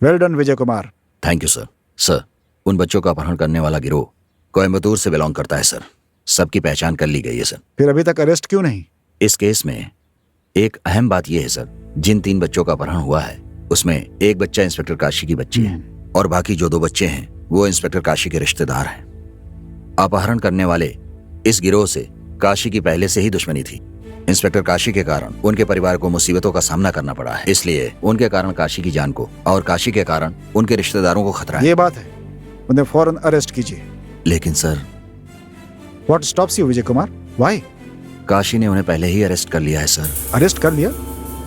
well done Vijay Kumar. Thank you sir. Sir, उन बच्चों का अपहरण करने वाला गिरोह कोयम्बतूर से बिलोंग करता है सर। सबकी पहचान कर ली गई है सर। फिर अभी तक अरेस्ट क्यों नहीं? इस केस में एक अहम बात यह है सर, जिन 3 बच्चों का अपहरण हुआ है उसमें एक बच्चा इंस्पेक्टर काशी की बच्ची है और बाकी जो 2 बच्चे हैं वो इंस्पेक्टर काशी के रिश्तेदार हैं। अपहरण करने वाले इस गिरोह से काशी की पहले से ही दुश्मनी थी। इंस्पेक्टर काशी के कारण उनके परिवार को मुसीबतों का सामना करना पड़ा है, इसलिए उनके कारण काशी की जान को और काशी के कारण उनके रिश्तेदारों को खतरा है। ये बात है, उन्हें फौरन अरेस्ट कीजिए। लेकिन sir, what stops you Vijay Kumar? Why? Kashi ने उन्हें पहले ही अरेस्ट कर लिया है सर। अरेस्ट कर लिया?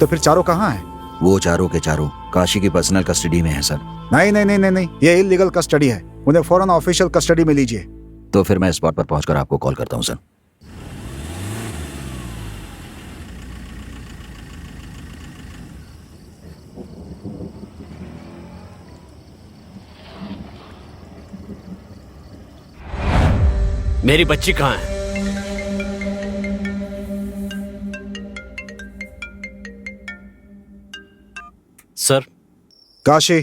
तो फिर चारों कहाँ हैं? वो चारों के चारों काशी की पर्सनल कस्टडी में है सर। नहीं नहीं नहीं नहीं नहीं, ये इलीगल कस्टडी है। उन्हें फौरन ऑफिशियल कस्टडी में लीजिए। तो फिर मैं स्पॉट पर पहुंचकर आपको कॉल करता हूं सर। मेरी बच्ची कहाँ है? Sir. Kashi.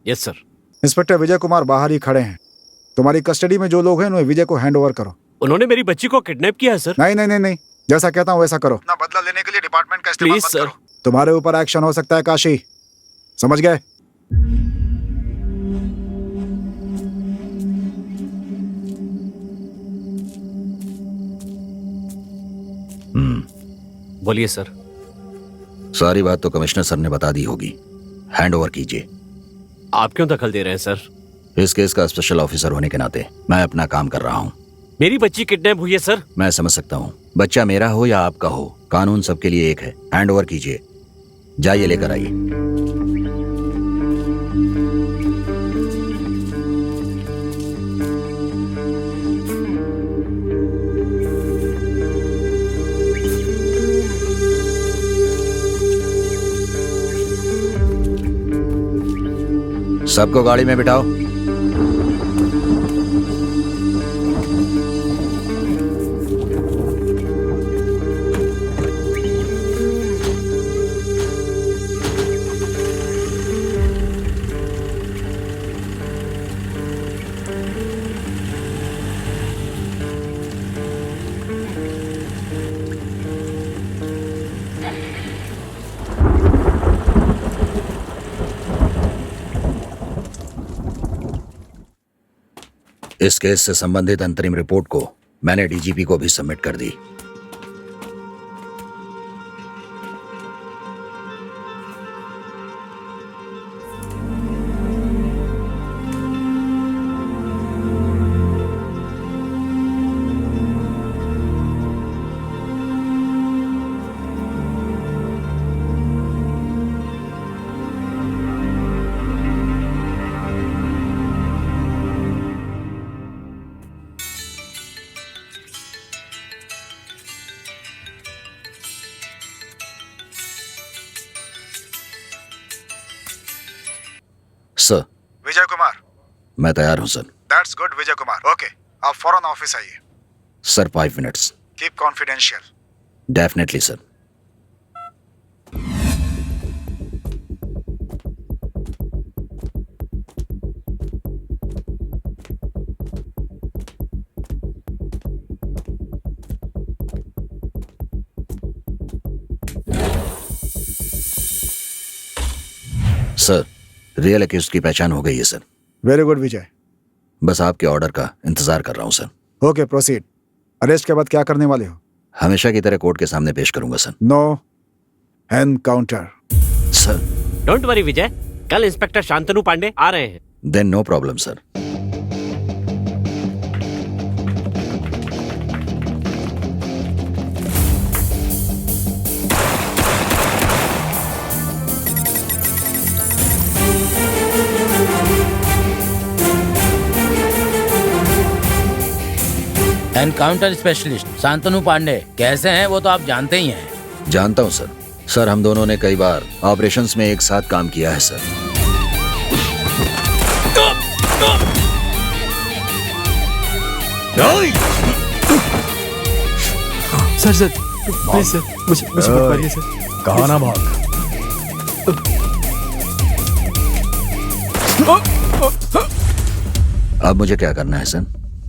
Yes sir. Inspector Vijay Kumar बाहर ही खड़े हैं। तुम्हारी कस्टडी में जो लोग हैं उन्हें विजय को हैंड ओवर करो। उन्होंने मेरी बच्ची को किडनैप किया है सर। नहीं नहीं नहीं नहीं, जैसा कहता हूँ वैसा करो। अपना बदला लेने के लिए डिपार्टमेंट का इस्तेमाल प्लीज मत सर। करो। तुम्हारे ऊपर एक्शन हो सकता है काशी, समझ गए? बोलिए सर। सारी बात तो कमिश्नर सर ने बता दी होगी। हैंड ओवर कीजिए। आप क्यों दखल दे रहे हैं सर? इस केस का स्पेशल ऑफिसर होने के नाते मैं अपना काम कर रहा हूँ। मेरी बच्ची किडनैप हुई है सर। मैं समझ सकता हूँ, बच्चा मेरा हो या आपका हो, कानून सबके लिए एक है। हैंड ओवर कीजिए, जाइए लेकर आइए। सबको गाड़ी में बिठाओ। इस केस से संबंधित अंतरिम रिपोर्ट को मैंने डीजीपी को भी सबमिट कर दी। सर। विजय कुमार। मैं तैयार हूं sir. That's good Vijay Kumar. Okay, आप फौरन ऑफिस आइए। Sir 5 minutes. Keep confidential. Definitely sir. Sir, real accused की पहचान हो गई है सर। वेरी गुड विजय। बस आपके ऑर्डर का इंतजार कर रहा हूं सर। Okay, proceed. अरेस्ट के बाद क्या करने वाले हो? हमेशा की तरह कोर्ट के सामने पेश करूंगा sir. No encounter. Sir. Don't worry Vijay, कल इंस्पेक्टर शांतनु पांडे आ रहे हैं। Then no problem sir. Encounter specialist Shantanu Pandey कैसे हैं वो तो आप जानते ही हैं। जानता हूँ सर। सर हम दोनों ने कई बार ऑपरेशंस में एक साथ काम किया है सर। सर प्लीज सर, मुझे मत मारिए सर। कहा ना भाग। अब मुझे क्या करना है सर?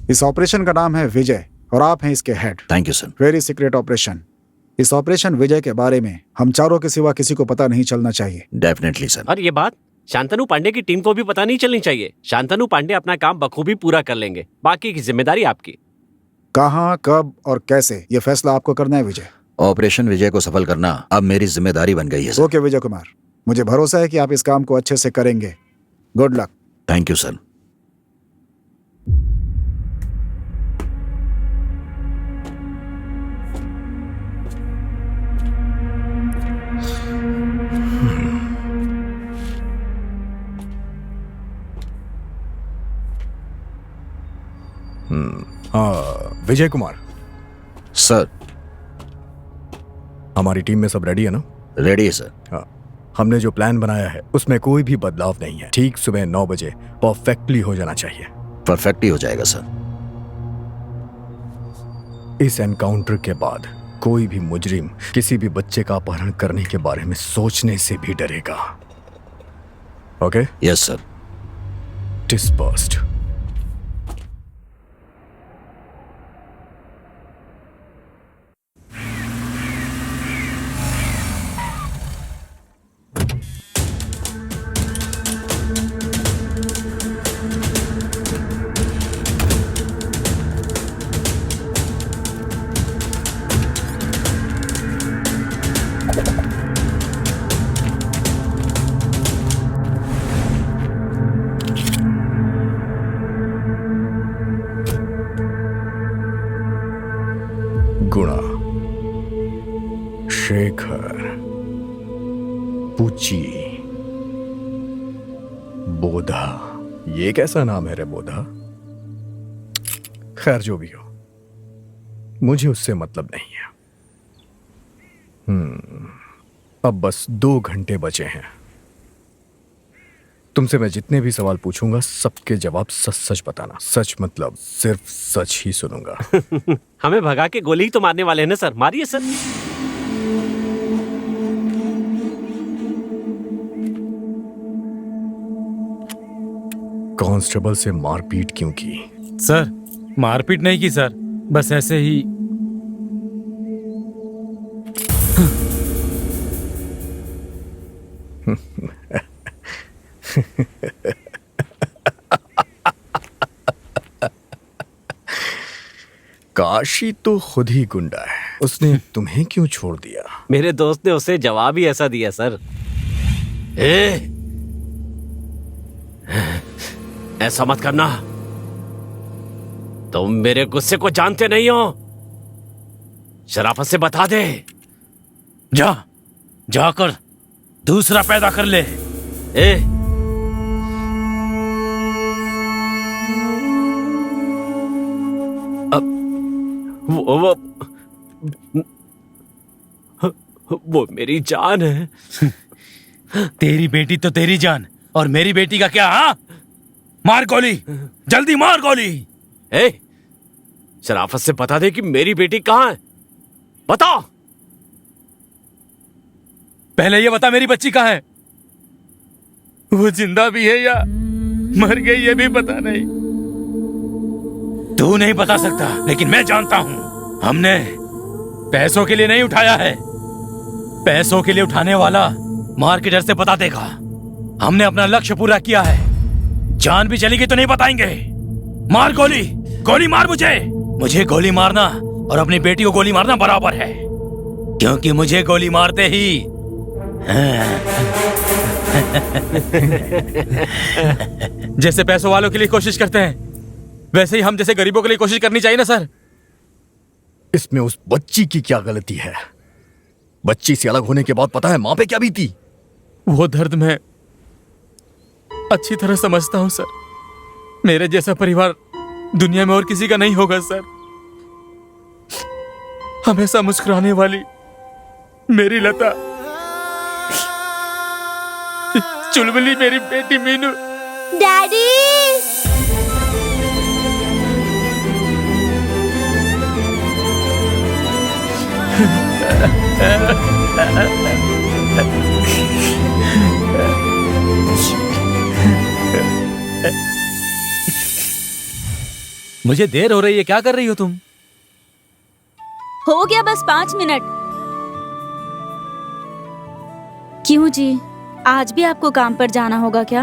इस ऑपरेशन का नाम है विजय और आप हैं इसके head. Thank you sir. Very secret operation. इस ऑपरेशन विजय के बारे में हम चारों के सिवा किसी को पता नहीं चलना चाहिए। Definitely sir. और ये बात शांतनु पांडे की टीम को भी पता नहीं चलनी चाहिए। शांतनु पांडे अपना काम बखूबी पूरा कर लेंगे, बाकी की जिम्मेदारी आपकी। कहाँ, कब और कैसे, ये फैसला आपको करना है विजय। ऑपरेशन विजय को सफल करना अब मेरी जिम्मेदारी बन गई है सर। ओके विजय कुमार, मुझे भरोसा है कि आप इस काम को अच्छे से करेंगे। Good luck. Thank you sir. हाँ विजय कुमार, सर हमारी टीम में सब रेडी है ना? रेडी है सर। हाँ, हमने जो प्लान बनाया है उसमें कोई भी बदलाव नहीं है। ठीक सुबह 9 बजे परफेक्टली हो जाना चाहिए। परफेक्ट ही हो जाएगा सर। इस एनकाउंटर के बाद कोई भी मुजरिम किसी भी बच्चे का अपहरण करने के बारे में सोचने से भी डरेगा। ओके? Yes sir. डिस्पर्स्ड। गुणा, शेखर, पुची, बोधा। ये कैसा नाम है रे बोधा? खैर जो भी हो, मुझे उससे मतलब नहीं है। अब बस 2 घंटे बचे हैं। तुमसे मैं जितने भी सवाल पूछूंगा सबके जवाब सच सच बताना। सच मतलब सिर्फ सच ही सुनूंगा। हमें भगा के गोली ही तो मारने वाले हैं ना सर, मारिए सर। कांस्टेबल से मारपीट क्यों की? सर मारपीट नहीं की सर, बस ऐसे ही। काशी तो खुद ही गुंडा है, उसने तुम्हें क्यों छोड़ दिया? मेरे दोस्त ने उसे जवाब ही ऐसा दिया सर। ऐसा मत करना, तुम मेरे गुस्से को जानते नहीं हो। शराफत से बता दे। जाकर दूसरा पैदा कर ले। वो मेरी जान है। तेरी बेटी तो तेरी जान, और मेरी बेटी का क्या? हाँ, मार गोली, जल्दी मार गोली। शराफत से बता दे कि मेरी बेटी कहाँ है। बता। पहले ये बता मेरी बच्ची कहाँ है? वो जिंदा भी है या मर गई ये भी पता नहीं। तू नहीं बता सकता, लेकिन मैं जानता हूं। हमने पैसों के लिए नहीं उठाया है। पैसों के लिए उठाने वाला मार के डर से बता देगा। हमने अपना लक्ष्य पूरा किया है। जान भी चली गई तो नहीं बताएंगे। मार गोली, गोली मार मुझे गोली मारना और अपनी बेटी को गोली मारना बराबर है, क्योंकि मुझे गोली मारते ही जैसे पैसों वालों के लिए कोशिश करते हैं, वैसे ही हम जैसे गरीबों के लिए कोशिश करनी चाहिए ना सर। इसमें उस बच्ची की क्या गलती है? बच्ची से अलग होने के बाद पता है मां पे क्या बीती? वो दर्द मैं अच्छी तरह समझता हूं सर। मेरे जैसा परिवार दुनिया में और किसी का नहीं होगा सर। हमेशा मुस्कुराने वाली मेरी लता, चुलबुली मेरी बेटी मीनू। डैडी। मुझे देर हो रही है, क्या कर रही हो तुम? हो गया बस 5 मिनट। क्यों जी, आज भी आपको काम पर जाना होगा क्या?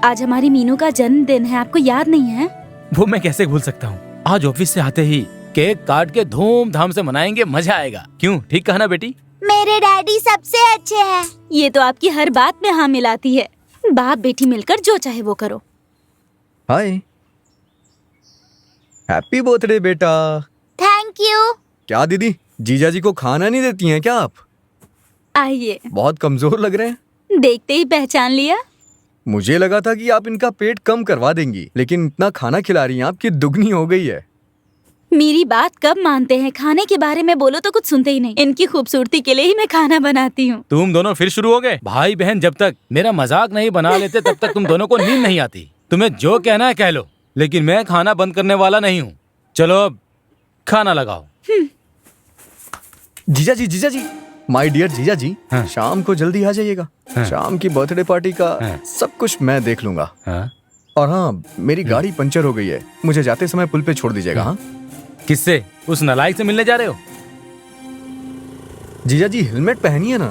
आज हमारी मीनू का जन्मदिन है, आपको याद नहीं है? वो मैं कैसे भूल सकता हूँ। आज ऑफिस से आते ही केक काट के धूमधाम से मनाएंगे, मजा आएगा। क्यों, ठीक कहा ना बेटी? मेरे डैडी सबसे अच्छे हैं। ये तो आपकी हर बात में हाँ मिलाती है। बाप बेटी मिलकर जो चाहे वो करो। हाय, हैप्पी बर्थडे बेटा। Thank you. क्या दीदी, जीजा जी को खाना नहीं देती हैं क्या आप? आइए। बहुत कमजोर लग रहे हैं। देखते ही पहचान लिया। मुझे लगा था कि आप इनका पेट कम करवा देंगी, लेकिन इतना खाना खिला रही हैं आपकी दुगनी हो गई है। मेरी बात कब मानते हैं? खाने के बारे में बोलो तो कुछ सुनते ही नहीं। इनकी खूबसूरती के लिए ही मैं खाना बनाती हूँ। तुम दोनों फिर शुरू हो गए। भाई बहन जब तक मेरा मजाक नहीं बना लेते तब तक तुम दोनों को नींद नहीं आती। तुम्हें जो कहना है कह लो, लेकिन मैं खाना बंद करने वाला नहीं हूँ। चलो अब खाना लगाओ। जीजा जी, माय डियर जीजा जी, हाँ। शाम को जल्दी आ जाइएगा। हाँ। शाम की बर्थडे पार्टी का हाँ। सब कुछ मैं देख लूंगा। हाँ? और हाँ, मेरी गाड़ी पंचर हो गई है, मुझे जाते समय पुल पे छोड़ दीजिएगा। हाँ किससे? उस नालायक से मिलने जा रहे हो? जीजा जी, हेलमेट पहनिए ना।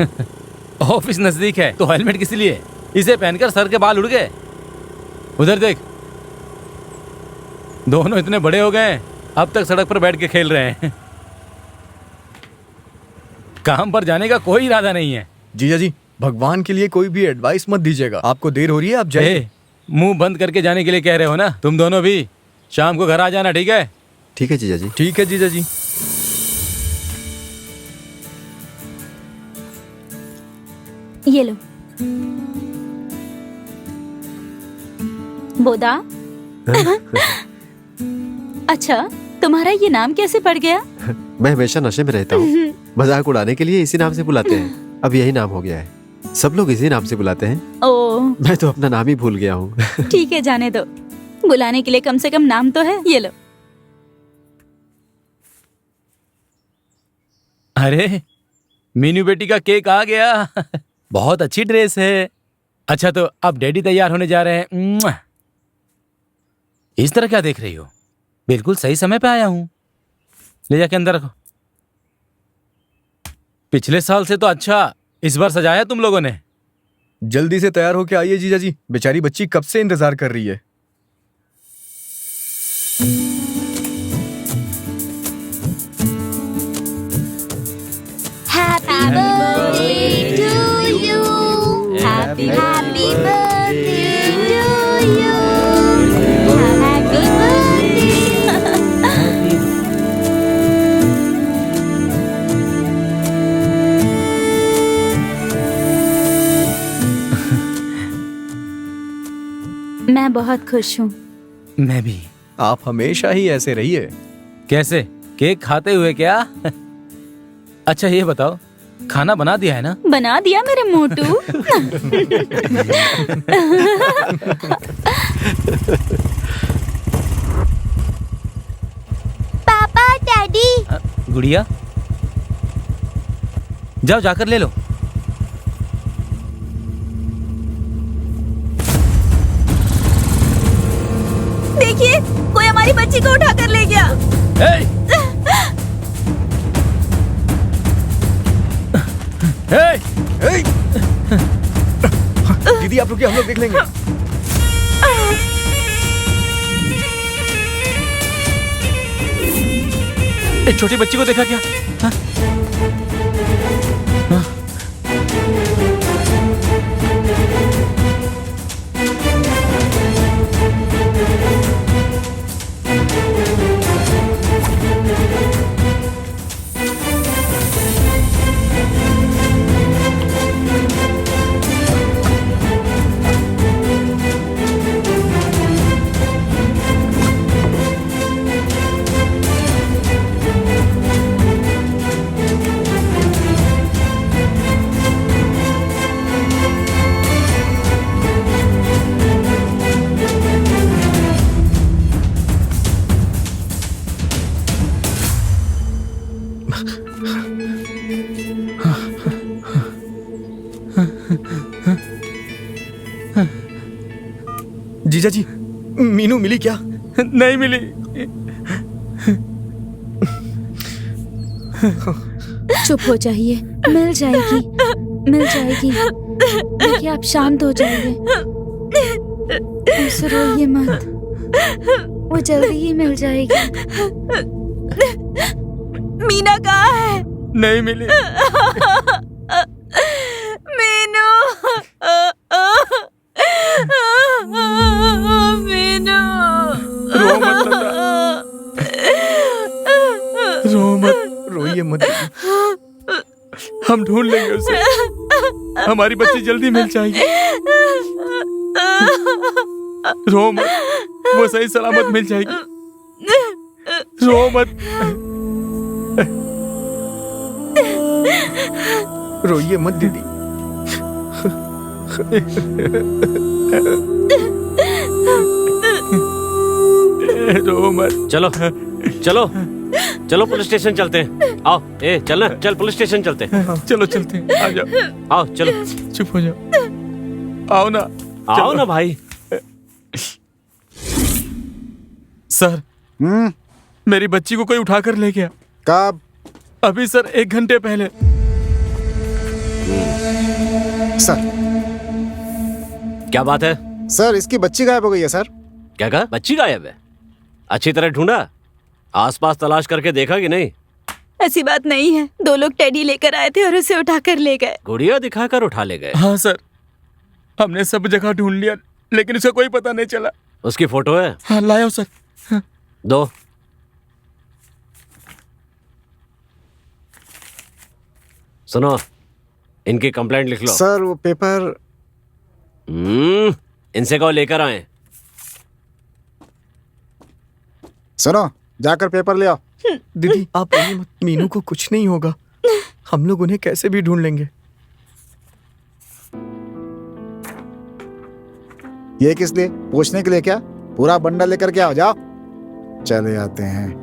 ऑफिस नजदीक है तो हेलमेट किस लिए? इसे पहनकर सर के बाल उड़ गए। उधर देख, दोनों इतने बड़े हो गए अब तक सड़क पर बैठ के खेल रहे हैं। काम पर जाने का कोई इरादा नहीं है। जीजा जी, भगवान के लिए कोई भी एडवाइस मत दीजिएगा। आपको देर हो रही है, आप जाइए। मुंह बंद करके जाने के लिए कह रहे हो ना? तुम दोनों भी शाम को घर आ जाना, ठीक है? ठीक है जीजा जी। ठीक है जीजा जी। ये लो। बोदा। अच्छा, तुम्हारा ये नाम कैसे पड़ गया? मैं हमेशा नशे में रहता हूँ, मजाक उड़ाने के लिए इसी नाम से बुलाते हैं। अब यही नाम हो गया है, सब लोग इसी नाम से बुलाते हैं। ओ, मैं तो अपना नाम ही भूल गया हूँ। ठीक है, जाने दो। बुलाने के लिए कम से कम नाम तो है। ये लो। अरे, मीनू बेटी का केक आ गया। बहुत अच्छी ड्रेस है। अच्छा, तो अब डैडी तैयार होने जा रहे हैं। इस तरह क्या देख रही हो? बिल्कुल सही समय पे आया हूँ। ले जाके अंदर रखो। पिछले साल से तो अच्छा इस बार सजाया तुम लोगों ने। जल्दी से तैयार होके आइए जीजा जी, बेचारी बच्ची कब से इंतजार कर रही है। Happy birthday to you. Happy birthday to you. Happy birthday. मैं बहुत खुश हूँ। मैं भी। आप हमेशा ही ऐसे रहिए। कैसे? केक खाते हुए क्या? अच्छा ये बताओ, खाना बना दिया है ना? बना दिया मेरे मोटू। पापा, डैडी। गुड़िया, जाओ जाकर ले लो। देखिए, कोई हमारी बच्ची को उठा कर ले गया। दीदी आप रुकिए, हम लोग देख लेंगे। एक छोटी बच्ची को देखा क्या? हाँ? हाँ? जीजा जी, मीनू मिली क्या? नहीं मिली। चुप हो जाइए, मिल जाएगी, मिल जाएगी। देखिए आप शांत हो जाइए, ऐसे रोइए मत, वो जल्दी ही मिल जाएगी। मीना कहाँ है? नहीं मिली। मीनू, मीनू, रो मत लता, रो मत, रोइए मत। हम ढूंढ लेंगे उसे, हमारी बच्ची जल्दी मिल जाएगी। रो मत, वो सही सलामत मिल जाएगी। रो मत। रोइए मत दीदी। रो मत। चलो चलो चलो पुलिस स्टेशन चलते हैं। आओ, ए चल ना, चल पुलिस स्टेशन चलते हैं। चलो चलते हैं, आ जाओ। आओ चलो। चुप हो जाओ, आओ ना। आओ ना भाई। सर, मेरी बच्ची को कोई उठाकर ले गया। कब? अभी सर, 1 घंटे पहले। सर, क्या बात है? सर इसकी बच्ची गायब हो गई है सर। क्या कहा? बच्ची गायब है? अच्छी तरह ढूंढा? आसपास तलाश करके देखा कि नहीं? ऐसी बात नहीं है, 2 लोग टेडी लेकर आए थे और उसे उठाकर ले गए। गुड़िया दिखाकर उठा ले गए? हाँ सर, हमने सब जगह ढूंढ लिया, लेकिन उसका कोई पता नहीं चला। उसकी फोटो है? हाँ, लाया हूं सर। हाँ। दो। सुनो, इनकी कंप्लेंट लिख लो। सर वो पेपर। इनसे कहो लेकर आए। सुनो, जाकर पेपर ले आओ। दीदी आप रोइए मत, मीनू को कुछ नहीं होगा, हम लोग उन्हें कैसे भी ढूंढ लेंगे। ये किस लिए? पूछने के लिए क्या? पूरा बंडल लेकर के आओ, जाओ। चले आते हैं।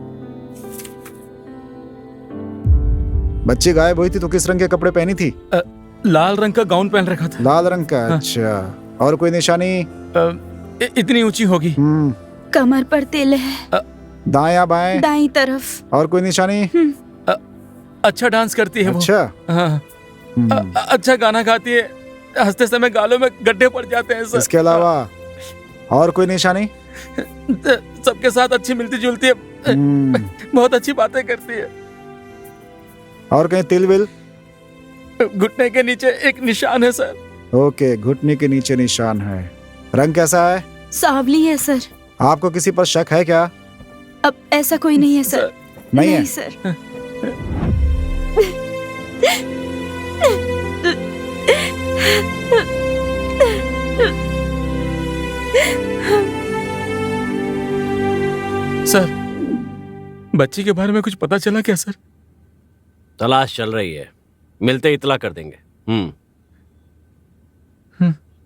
बच्ची गायब हुई थी तो किस रंग के कपड़े पहनी थी? लाल रंग का गाउन पहन रखा था। लाल रंग का? हाँ। अच्छा, और कोई निशानी? इतनी ऊंची होगी। कमर पर तिल है। दाएं बाएं? दाईं तरफ। और कोई निशानी? अच्छा डांस करती है अच्छा। वो। हाँ। अच्छा गाना गाती है, हंसते समय गालों में गड्ढे पड़ जाते हैं सर। इसके अलावा और कोई निशानी? सबके साथ अच्छी मिलती जुलती है, बहुत अच्छी बातें करती है। और कहीं तिल विल? घुटने के नीचे एक निशान है सर। ओके, घुटने के नीचे निशान है। रंग कैसा है? सांवली है सर। आपको किसी पर शक है क्या? अब ऐसा कोई नहीं है सर। नहीं है सर। सर, बच्ची के बारे में कुछ पता चला क्या सर? तलाश चल रही है, मिलते इतला कर देंगे।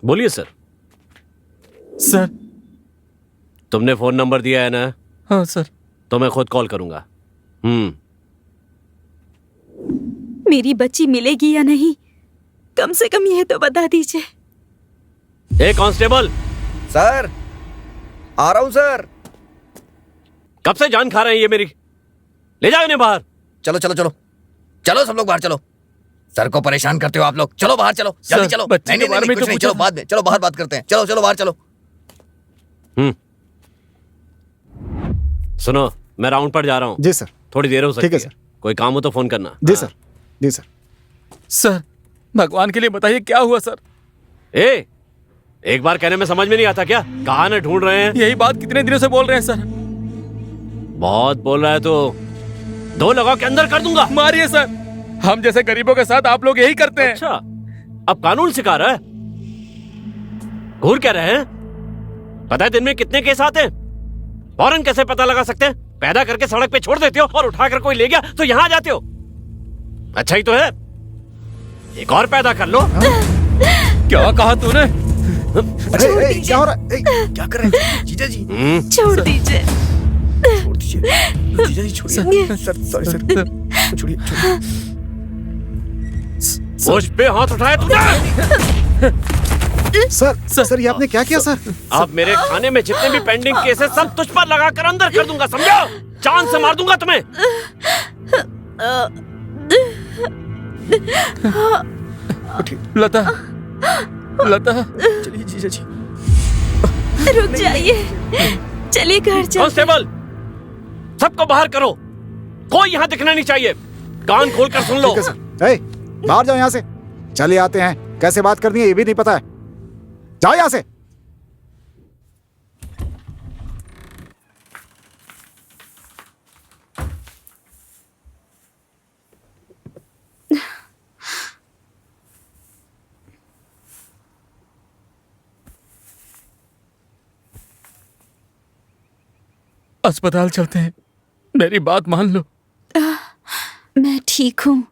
बोलिए सर। सर, तुमने फोन नंबर दिया है ना? हाँ सर। तो मैं खुद कॉल करूंगा। मेरी बच्ची मिलेगी या नहीं, कम से कम यह तो बता दीजिए। ए कांस्टेबल। सर, आ रहा हूं सर। कब से जान खा रहे हैं ये मेरी? ले जाओ इन्हें बाहर। चलो चलो चलो चलो, सब लोग बाहर चलो। सर को परेशान करते हो आप लोग, चलो बाहर चलो, जल्दी चलो। नहीं नहीं नहीं, कुछ नहीं, चलो बाद में, चलो बाहर बात करते हैं। चलो चलो बाहर चलो। सुनो, मैं राउंड पर जा रहा हूँ। जी सर। थोड़ी देर हो सकती है। ठीक है सर। कोई काम हो तो फोन करना। जी सर। जी सर। सर, भगवान के लिए बताइए क्या हुआ सर? एक बार कहने में समझ में नहीं आता क्या? कहाँ न ढूंढ रहे हैं? यही बात कितने दिनों से बोल रहे हैं सर। बहुत बोल रहा है तो 2 लगाव के अंदर कर दूंगा। मारिए सर, हम जैसे गरीबों के साथ आप लोग यही करते हैं। अच्छा, अब कानून सिखा रहा है? घूर क्या रहे हैं? पता है दिन में कितने केस आते हैं? फौरन कैसे पता लगा सकते हैं? पैदा करके सड़क पे छोड़ देते हो और उठाकर कोई ले गया तो यहाँ आ जाते हो। अच्छा ही तो है, एक और पैदा कर लो। क्या कहा तूने? अरे क्या हो रहा है? क्या कर रहे हैं जीजा जी? छोड़ दीजिए। छोड़ दीजिए जीजा जी, छोड़िए। सर सॉरी सर, छोड़िए छोड़िए। मुझ पे हाथ उठाया तूने? सर ये आपने क्या किया सर? अब मेरे खाने में जितने भी पेंडिंग केस है सब तुझ पर लगाकर अंदर कर दूंगा, समझो? जान से मार दूंगा तुम्हें। लता, लता, चलिए जीजा जी। रुक जाइए, चलिए घर चल। कांस्टेबल, सबको बाहर करो, कोई यहाँ दिखना नहीं चाहिए। कान खोल कर सुन लो। ठीक है सर। ए, बाहर जाओ यहाँ से। चलिए आते हैं, कैसे बात करनी है ये भी नहीं पता है। जाओ यहाँ से। अस्पताल चलते हैं, मेरी बात मान लो। मैं ठीक हूँ,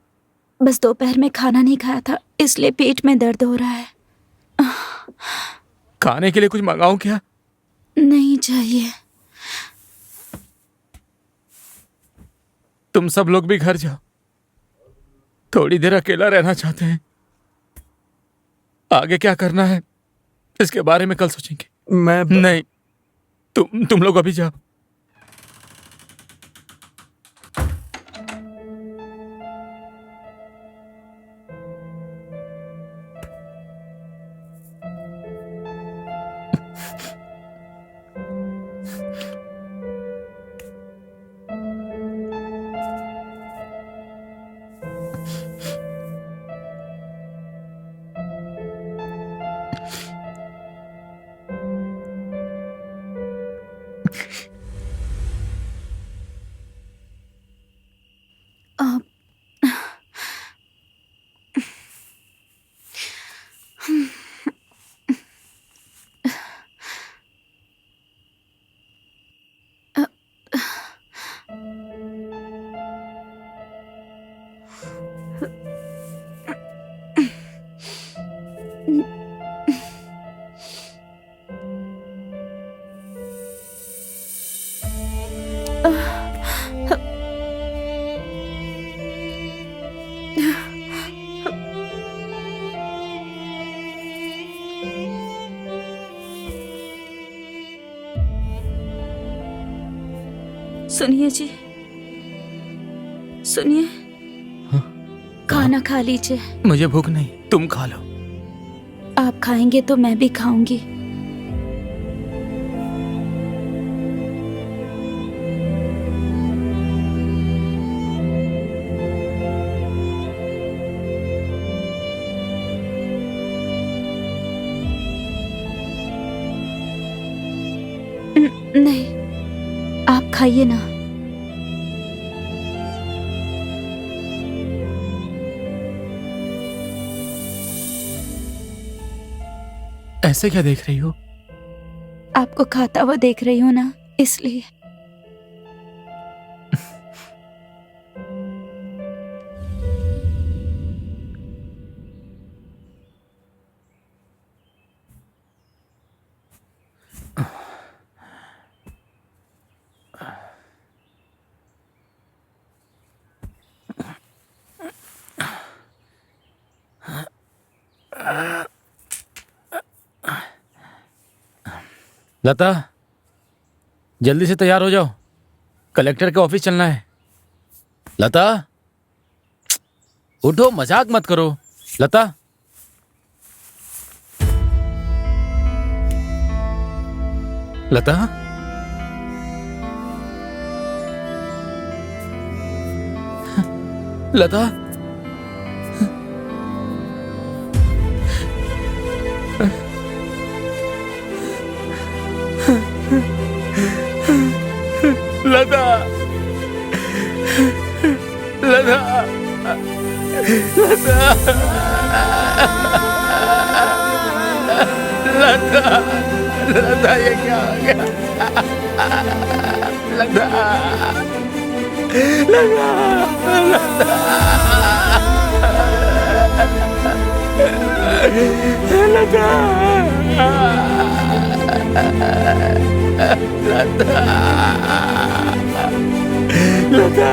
बस दोपहर में खाना नहीं खाया था इसलिए पेट में दर्द हो रहा है। खाने के लिए कुछ मंगाऊं क्या? नहीं चाहिए। तुम सब लोग भी घर जाओ, थोड़ी देर अकेला रहना चाहते हैं। आगे क्या करना है इसके बारे में कल सोचेंगे। नहीं, तुम लोग अभी जाओ। सुनिए जी, सुनिए। खाना खा लीजिए। मुझे भूख नहीं, तुम खा लो। आप खाएंगे तो मैं भी खाऊंगी। नहीं, आप खाइए ना। ऐसे क्या देख रही हो? आपको खाता हुआ देख रही हूँ ना, इसलिए। लता, जल्दी से तैयार हो जाओ, कलेक्टर के ऑफिस चलना है। लता, उठो, मजाक मत करो। लता, लता, लता, लता, लता, लता, लता, ये क्या हो गया? लता, लता, लता,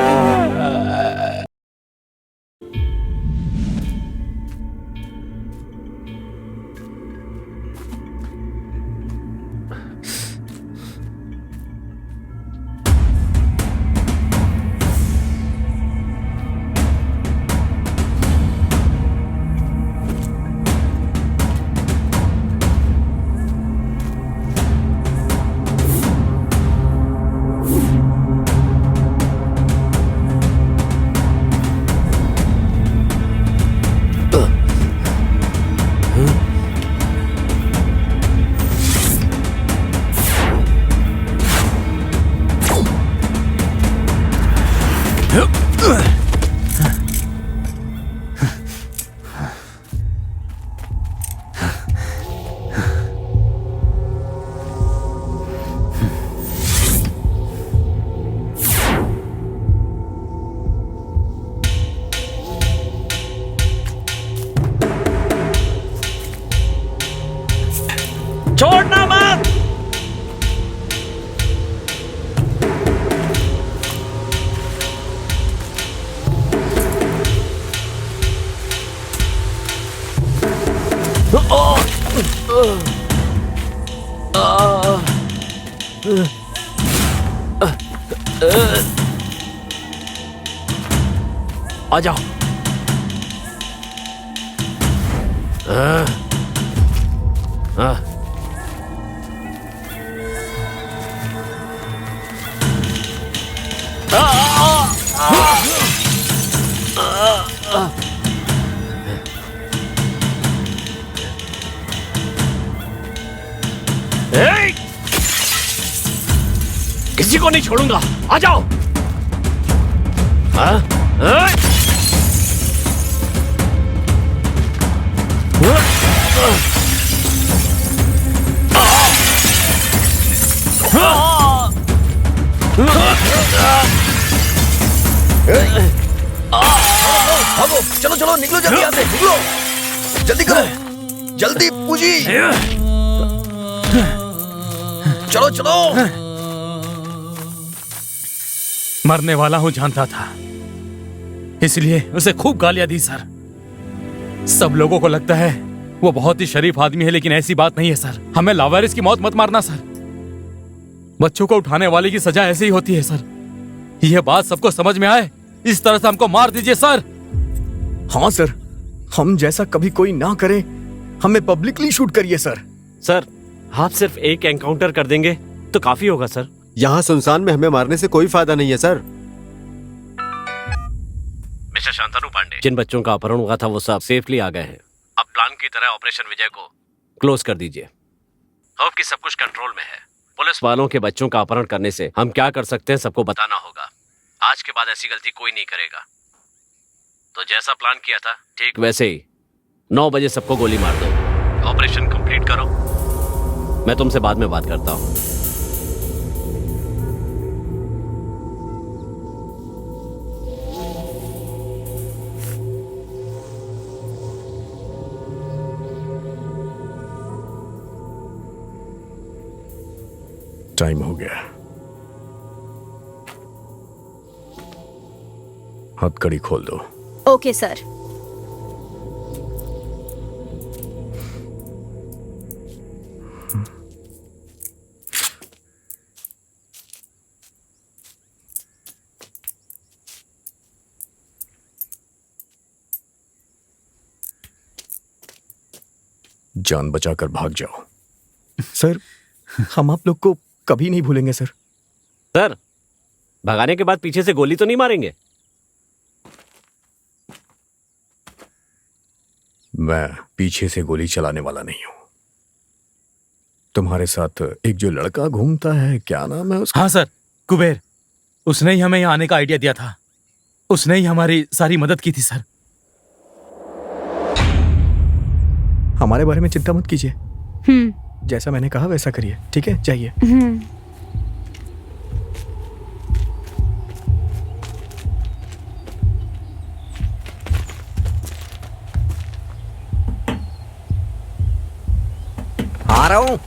छोड़ना मत। आ जाओ। किसी को नहीं छोड़ूंगा, आ जाओ। भागो, चलो चलो, निकलो जल्दी यहाँ से, निकलो, जल्दी करो, जल्दी पूजी, चलो चलो। मरने वाला हूं जानता था, इसलिए उसे खूब गालियां दी सर। सब लोगों को लगता है वो बहुत ही शरीफ आदमी है, लेकिन ऐसी बात नहीं है सर। हमें लावारिस की मौत मत मारना सर। बच्चों को उठाने वाले की सजा ऐसे ही होती है सर। यह बात सबको समझ में आए, इस तरह से हमको मार दीजिए सर। हाँ सर, हम जैसा कभी कोई ना करे, हमें पब्लिकली शूट करिए सर। सर, आप सिर्फ एक एनकाउंटर कर देंगे तो काफी होगा सर। यहाँ सुनसान में हमें मारने से कोई फायदा नहीं है सर। मिस्टर शांतनु पांडे, जिन बच्चों का अपहरण हुआ था वो सब सेफली आ गए हैं। अब प्लान की तरह ऑपरेशन विजय को क्लोज कर दीजिए। होप कि सब कुछ कंट्रोल में है। पुलिस वालों के बच्चों का अपहरण करने से हम क्या कर सकते हैं सबको बताना होगा। आज के बाद ऐसी गलती कोई नहीं करेगा। तो जैसा प्लान किया था ठीक वैसे ही 9 बजे सबको गोली मार दो। ऑपरेशन कंप्लीट करो। मैं तुमसे बाद में बात करता हूँ। टाइम हो गया। हथकड़ी खोल दो। Okay sir. जान बचाकर भाग जाओ। सर, हम आप लोग को कभी नहीं भूलेंगे सर। सर, भगाने के बाद पीछे से गोली तो नहीं मारेंगे? मैं पीछे से गोली चलाने वाला नहीं हूं। तुम्हारे साथ एक जो लड़का घूमता है, क्या नाम है उसका? हाँ सर, कुबेर। उसने ही हमें यहाँ आने का आइडिया दिया था। उसने ही हमारी सारी मदद की थी सर। हमारे बारे में चिंता मत कीजिए। जैसा मैंने कहा वैसा करिए, ठीक है? जाइए। आ रहा हूं।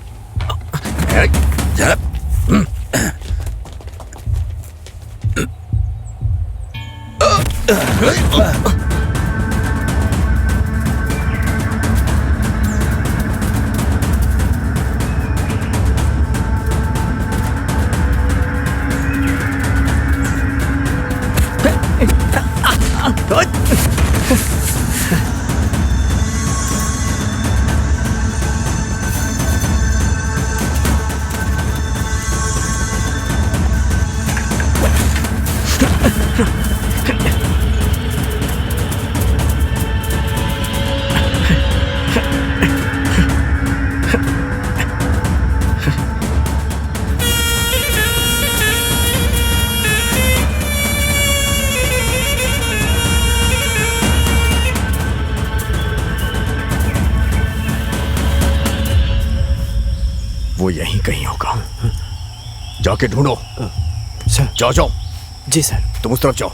वो यहीं कहीं होगा। जाके ढूंढो। सर। जाओ जाओ। जी सर। तुम उस तरफ जाओ।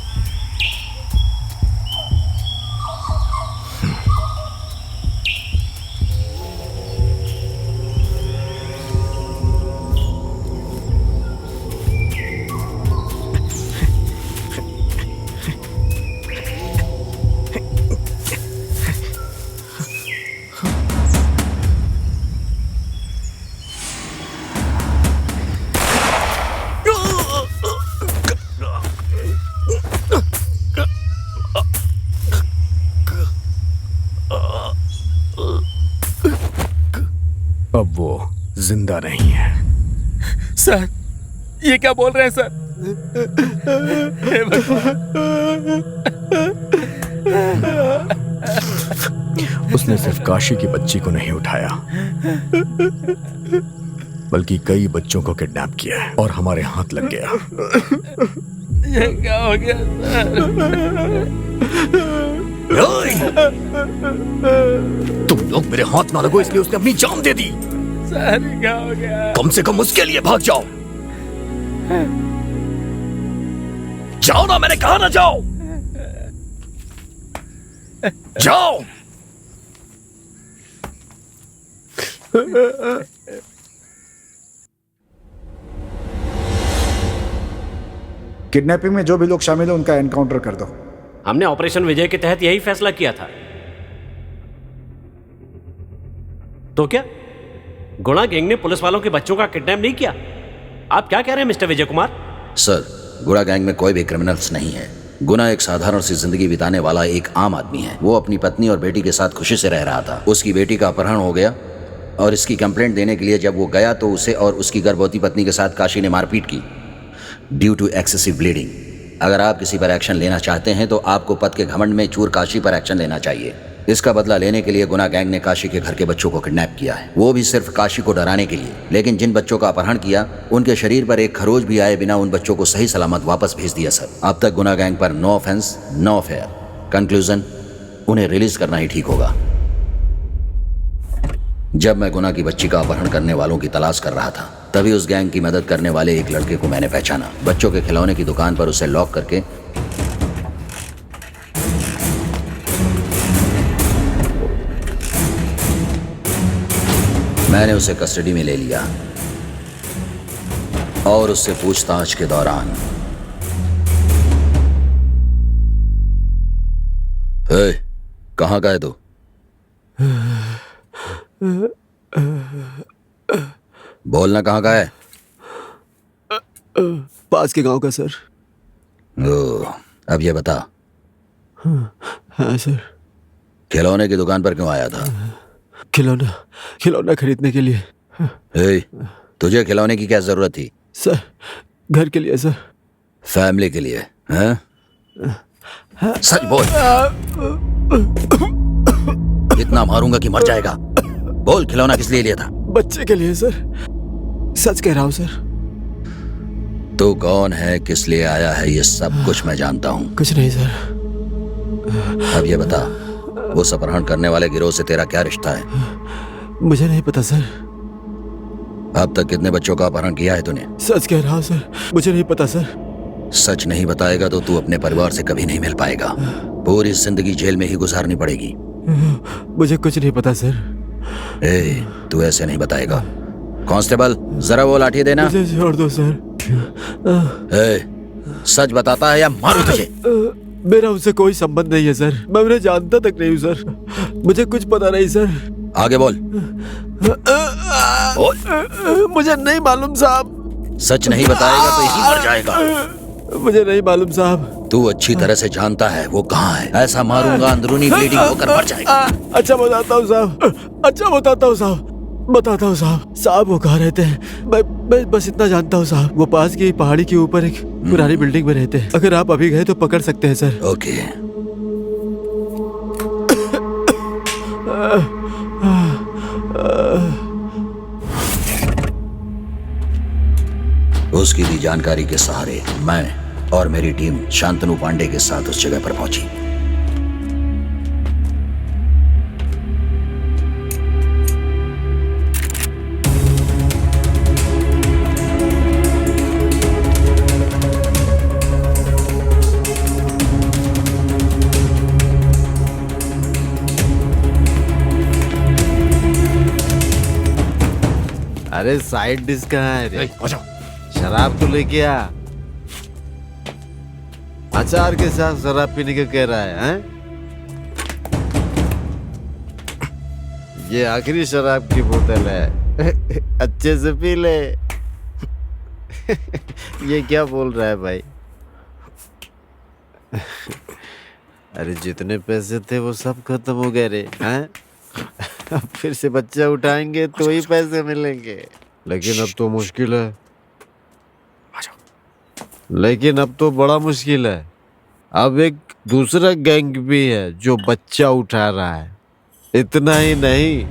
अब वो जिंदा नहीं है। सर, ये क्या बोल रहे हैं सर? हे उसने सिर्फ काशी की बच्ची को नहीं उठाया, बल्कि कई बच्चों को किडनैप किया है और हमारे हाथ लग गया। ये क्या हो गया तुम लोग मेरे हाथ ना लगो, इसलिए उसने अपनी जान दे दी। सर, ये क्या हो गया? कम से कम उसके लिए भाग जाओ। जाओ ना, मैंने कहा ना जाओ। जाओ। किडनैपिंग में जो भी लोग शामिल हैं उनका एनकाउंटर कर दो। हमने ऑपरेशन विजय के तहत यही फैसला किया था। तो क्या गुणा गैंग ने पुलिस वालों के बच्चों का किडनैप नहीं किया? आप क्या कह रहे हैं मिस्टर विजय कुमार? सर, गुणा गैंग में कोई भी क्रिमिनल्स नहीं है। गुना एक साधारण सी जिंदगी बिताने वाला एक आम आदमी है। वो अपनी पत्नी और बेटी के साथ खुशी से रह रहा था। उसकी बेटी का अपहरण हो गया और इसकी कंप्लेंट देने के लिए जब वो गया तो उसे और उसकी गर्भवती पत्नी के साथ काशी ने मारपीट की ड्यू टू एक्सेसिव ब्लीडिंग। अगर आप किसी पर एक्शन लेना चाहते हैं तो आपको पद के घमंड में चूर काशी पर एक्शन लेना चाहिए। इसका बदला लेने के लिए गुना गैंग ने काशी के घर के बच्चों को किडनैप किया है, वो भी सिर्फ काशी को डराने के लिए। लेकिन जिन बच्चों का अपहरण किया उनके शरीर पर एक खरोच भी आए बिना उन बच्चों को सही सलामत वापस भेज दिया। सर, अब तक गुना गैंग पर no offence no affair. Conclusion, उन्हें रिलीज करना ही ठीक होगा। जब मैं गुना की बच्ची का अपहरण करने वालों की तलाश कर रहा था तभी उस गैंग की मदद करने वाले एक लड़के को मैंने पहचाना। बच्चों के खिलौने की दुकान पर उसे लॉक करके मैंने उसे कस्टडी में ले लिया और उससे पूछताछ के दौरान कहाँ गए तू? बोलना, कहाँ का है? पास के गांव का सर। अब ये बता। हाँ सर। खिलौने की दुकान पर क्यों आया था? खिलौना खरीदने के लिए। तुझे खिलौने की क्या जरूरत थी? सर, घर के लिए सर। फैमिली के लिए? हैं? सच बोल। इतना मारूंगा कि मर जाएगा। बोल, खिलौना किस लिए लिया था? बच्चे के लिए सर। सच कह रहा हूँ सर। तू कौन है, किस लिए आया है, ये सब कुछ मैं जानता हूँ। कुछ नहीं सर। अब ये बता, वो अपहरण करने वाले गिरोह से तेरा क्या रिश्ता है? मुझे नहीं पता सर। अब तक कितने बच्चों का अपहरण किया है तूने? सच कह रहा हूँ सर, मुझे नहीं पता सर। सच नहीं बताएगा तो तू अपने परिवार से कभी नहीं मिल पाएगा। पूरी जिंदगी जेल में ही गुजारनी पड़ेगी। मुझे कुछ नहीं पता सर। तू ऐसे नहीं बताएगा। कांस्टेबल, जरा वो लाठी देना। मुझे छोड़ दो सर। सच बताता है या मारूं तुझे? मेरा उनसे कोई संबंध नहीं है सर। मैं उन्हें जानता तक नहीं हूँ सर। मुझे कुछ पता नहीं सर। आगे बोल। मुझे नहीं मालूम साहब। सच नहीं बताएगा तो यहीं मर जाएगा। मुझे नहीं मालूम साहब। तू अच्छी तरह से जानता है वो कहाँ है। ऐसा मारूंगा अंदरूनी ब्लीडिंग होकर मर जाएगा। अच्छा बताता हूँ साहब। अच्छा बताता हूँ साहब। बताता हूँ साहब। साहब वो कहाँ रहते हैं? मैं बस इतना जानता हूँ साहब। वो पास की पहाड़ी के ऊपर एक पुरानी बिल्डिंग में रहते हैं। अगर आप अभी गए तो पकड़ सकते हैं सर। ओके। उसकी दी जानकारी के सहारे मैं और मेरी टीम शांतनु पांडे के साथ उस जगह पर पहुंची। अरे साइड डिश कहाँ है रे? शराब तो लेके आ। अचार के साथ शराब पीने का कह रहा है, हैं? ये आखिरी शराब की बोतल है। अच्छे से पी ले। ये क्या बोल रहा है भाई? अरे जितने पैसे थे वो सब खत्म हो गए रे, हैं? अब फिर से बच्चा उठाएंगे तो ही पैसे मिलेंगे, लेकिन अब तो मुश्किल है। लेकिन अब तो बड़ा मुश्किल है। अब एक दूसरा गैंग भी है जो बच्चा उठा रहा है। इतना ही नहीं,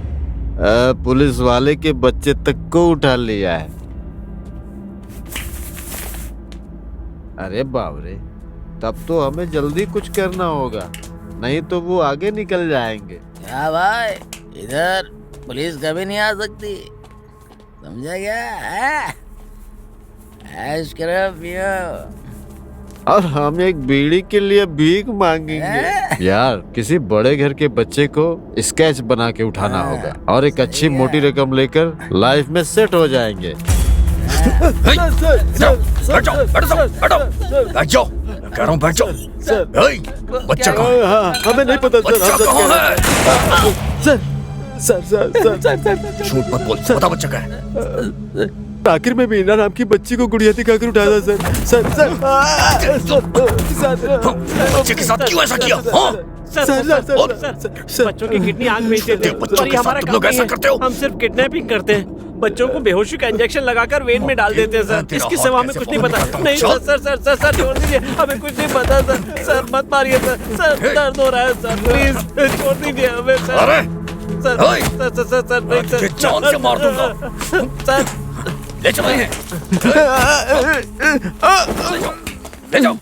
पुलिस वाले के बच्चे तक को उठा लिया है। अरे बाप रे, तब तो हमें जल्दी कुछ करना होगा, नहीं तो वो आगे निकल जाएंगे। क्या भाई, इधर पुलिस कभी नहीं आ सकती, समझा क्या? ऐश करो पियो। और हम एक बीड़ी के लिए भीख मांगेंगे। यार, किसी बड़े घर के बच्चे को स्केच बना के उठाना होगा और एक अच्छी मोटी रकम लेकर लाइफ में सेट हो जाएंगे। बैठ जाओ, कह रहा हूँ बैठ जाओ। बच्चा कहाँ है? हमें नहीं पता सर। बच्चा कहाँ है? सर झूठ मत बोल, बता बच्चा कहाँ है? आखिर में मीना नाम की बच्ची को गुड़िया दिखाकर उठाया था सर। बच्चे के साथ क्यों ऐसा किया? बच्चों की किडनी आग बेच देते हैं और ये हमारा काम नहीं है। हम सिर्फ किडनैपिंग करते हैं, बच्चों को बेहोशी का इंजेक्शन लगाकर वेन में डाल देते हैं सर। इसके सिवा हमें कुछ नहीं पता। नहीं सर छोड़ दीजिए, हमें कुछ नहीं पता सर। सर मत मारिए सर, दर्द हो रहा है सर, प्लीज छोड़ दीजिए हमें सर। सर नहीं सर, जान से मार दूंगा। सर ले चलो इन्हें। ले जाओ।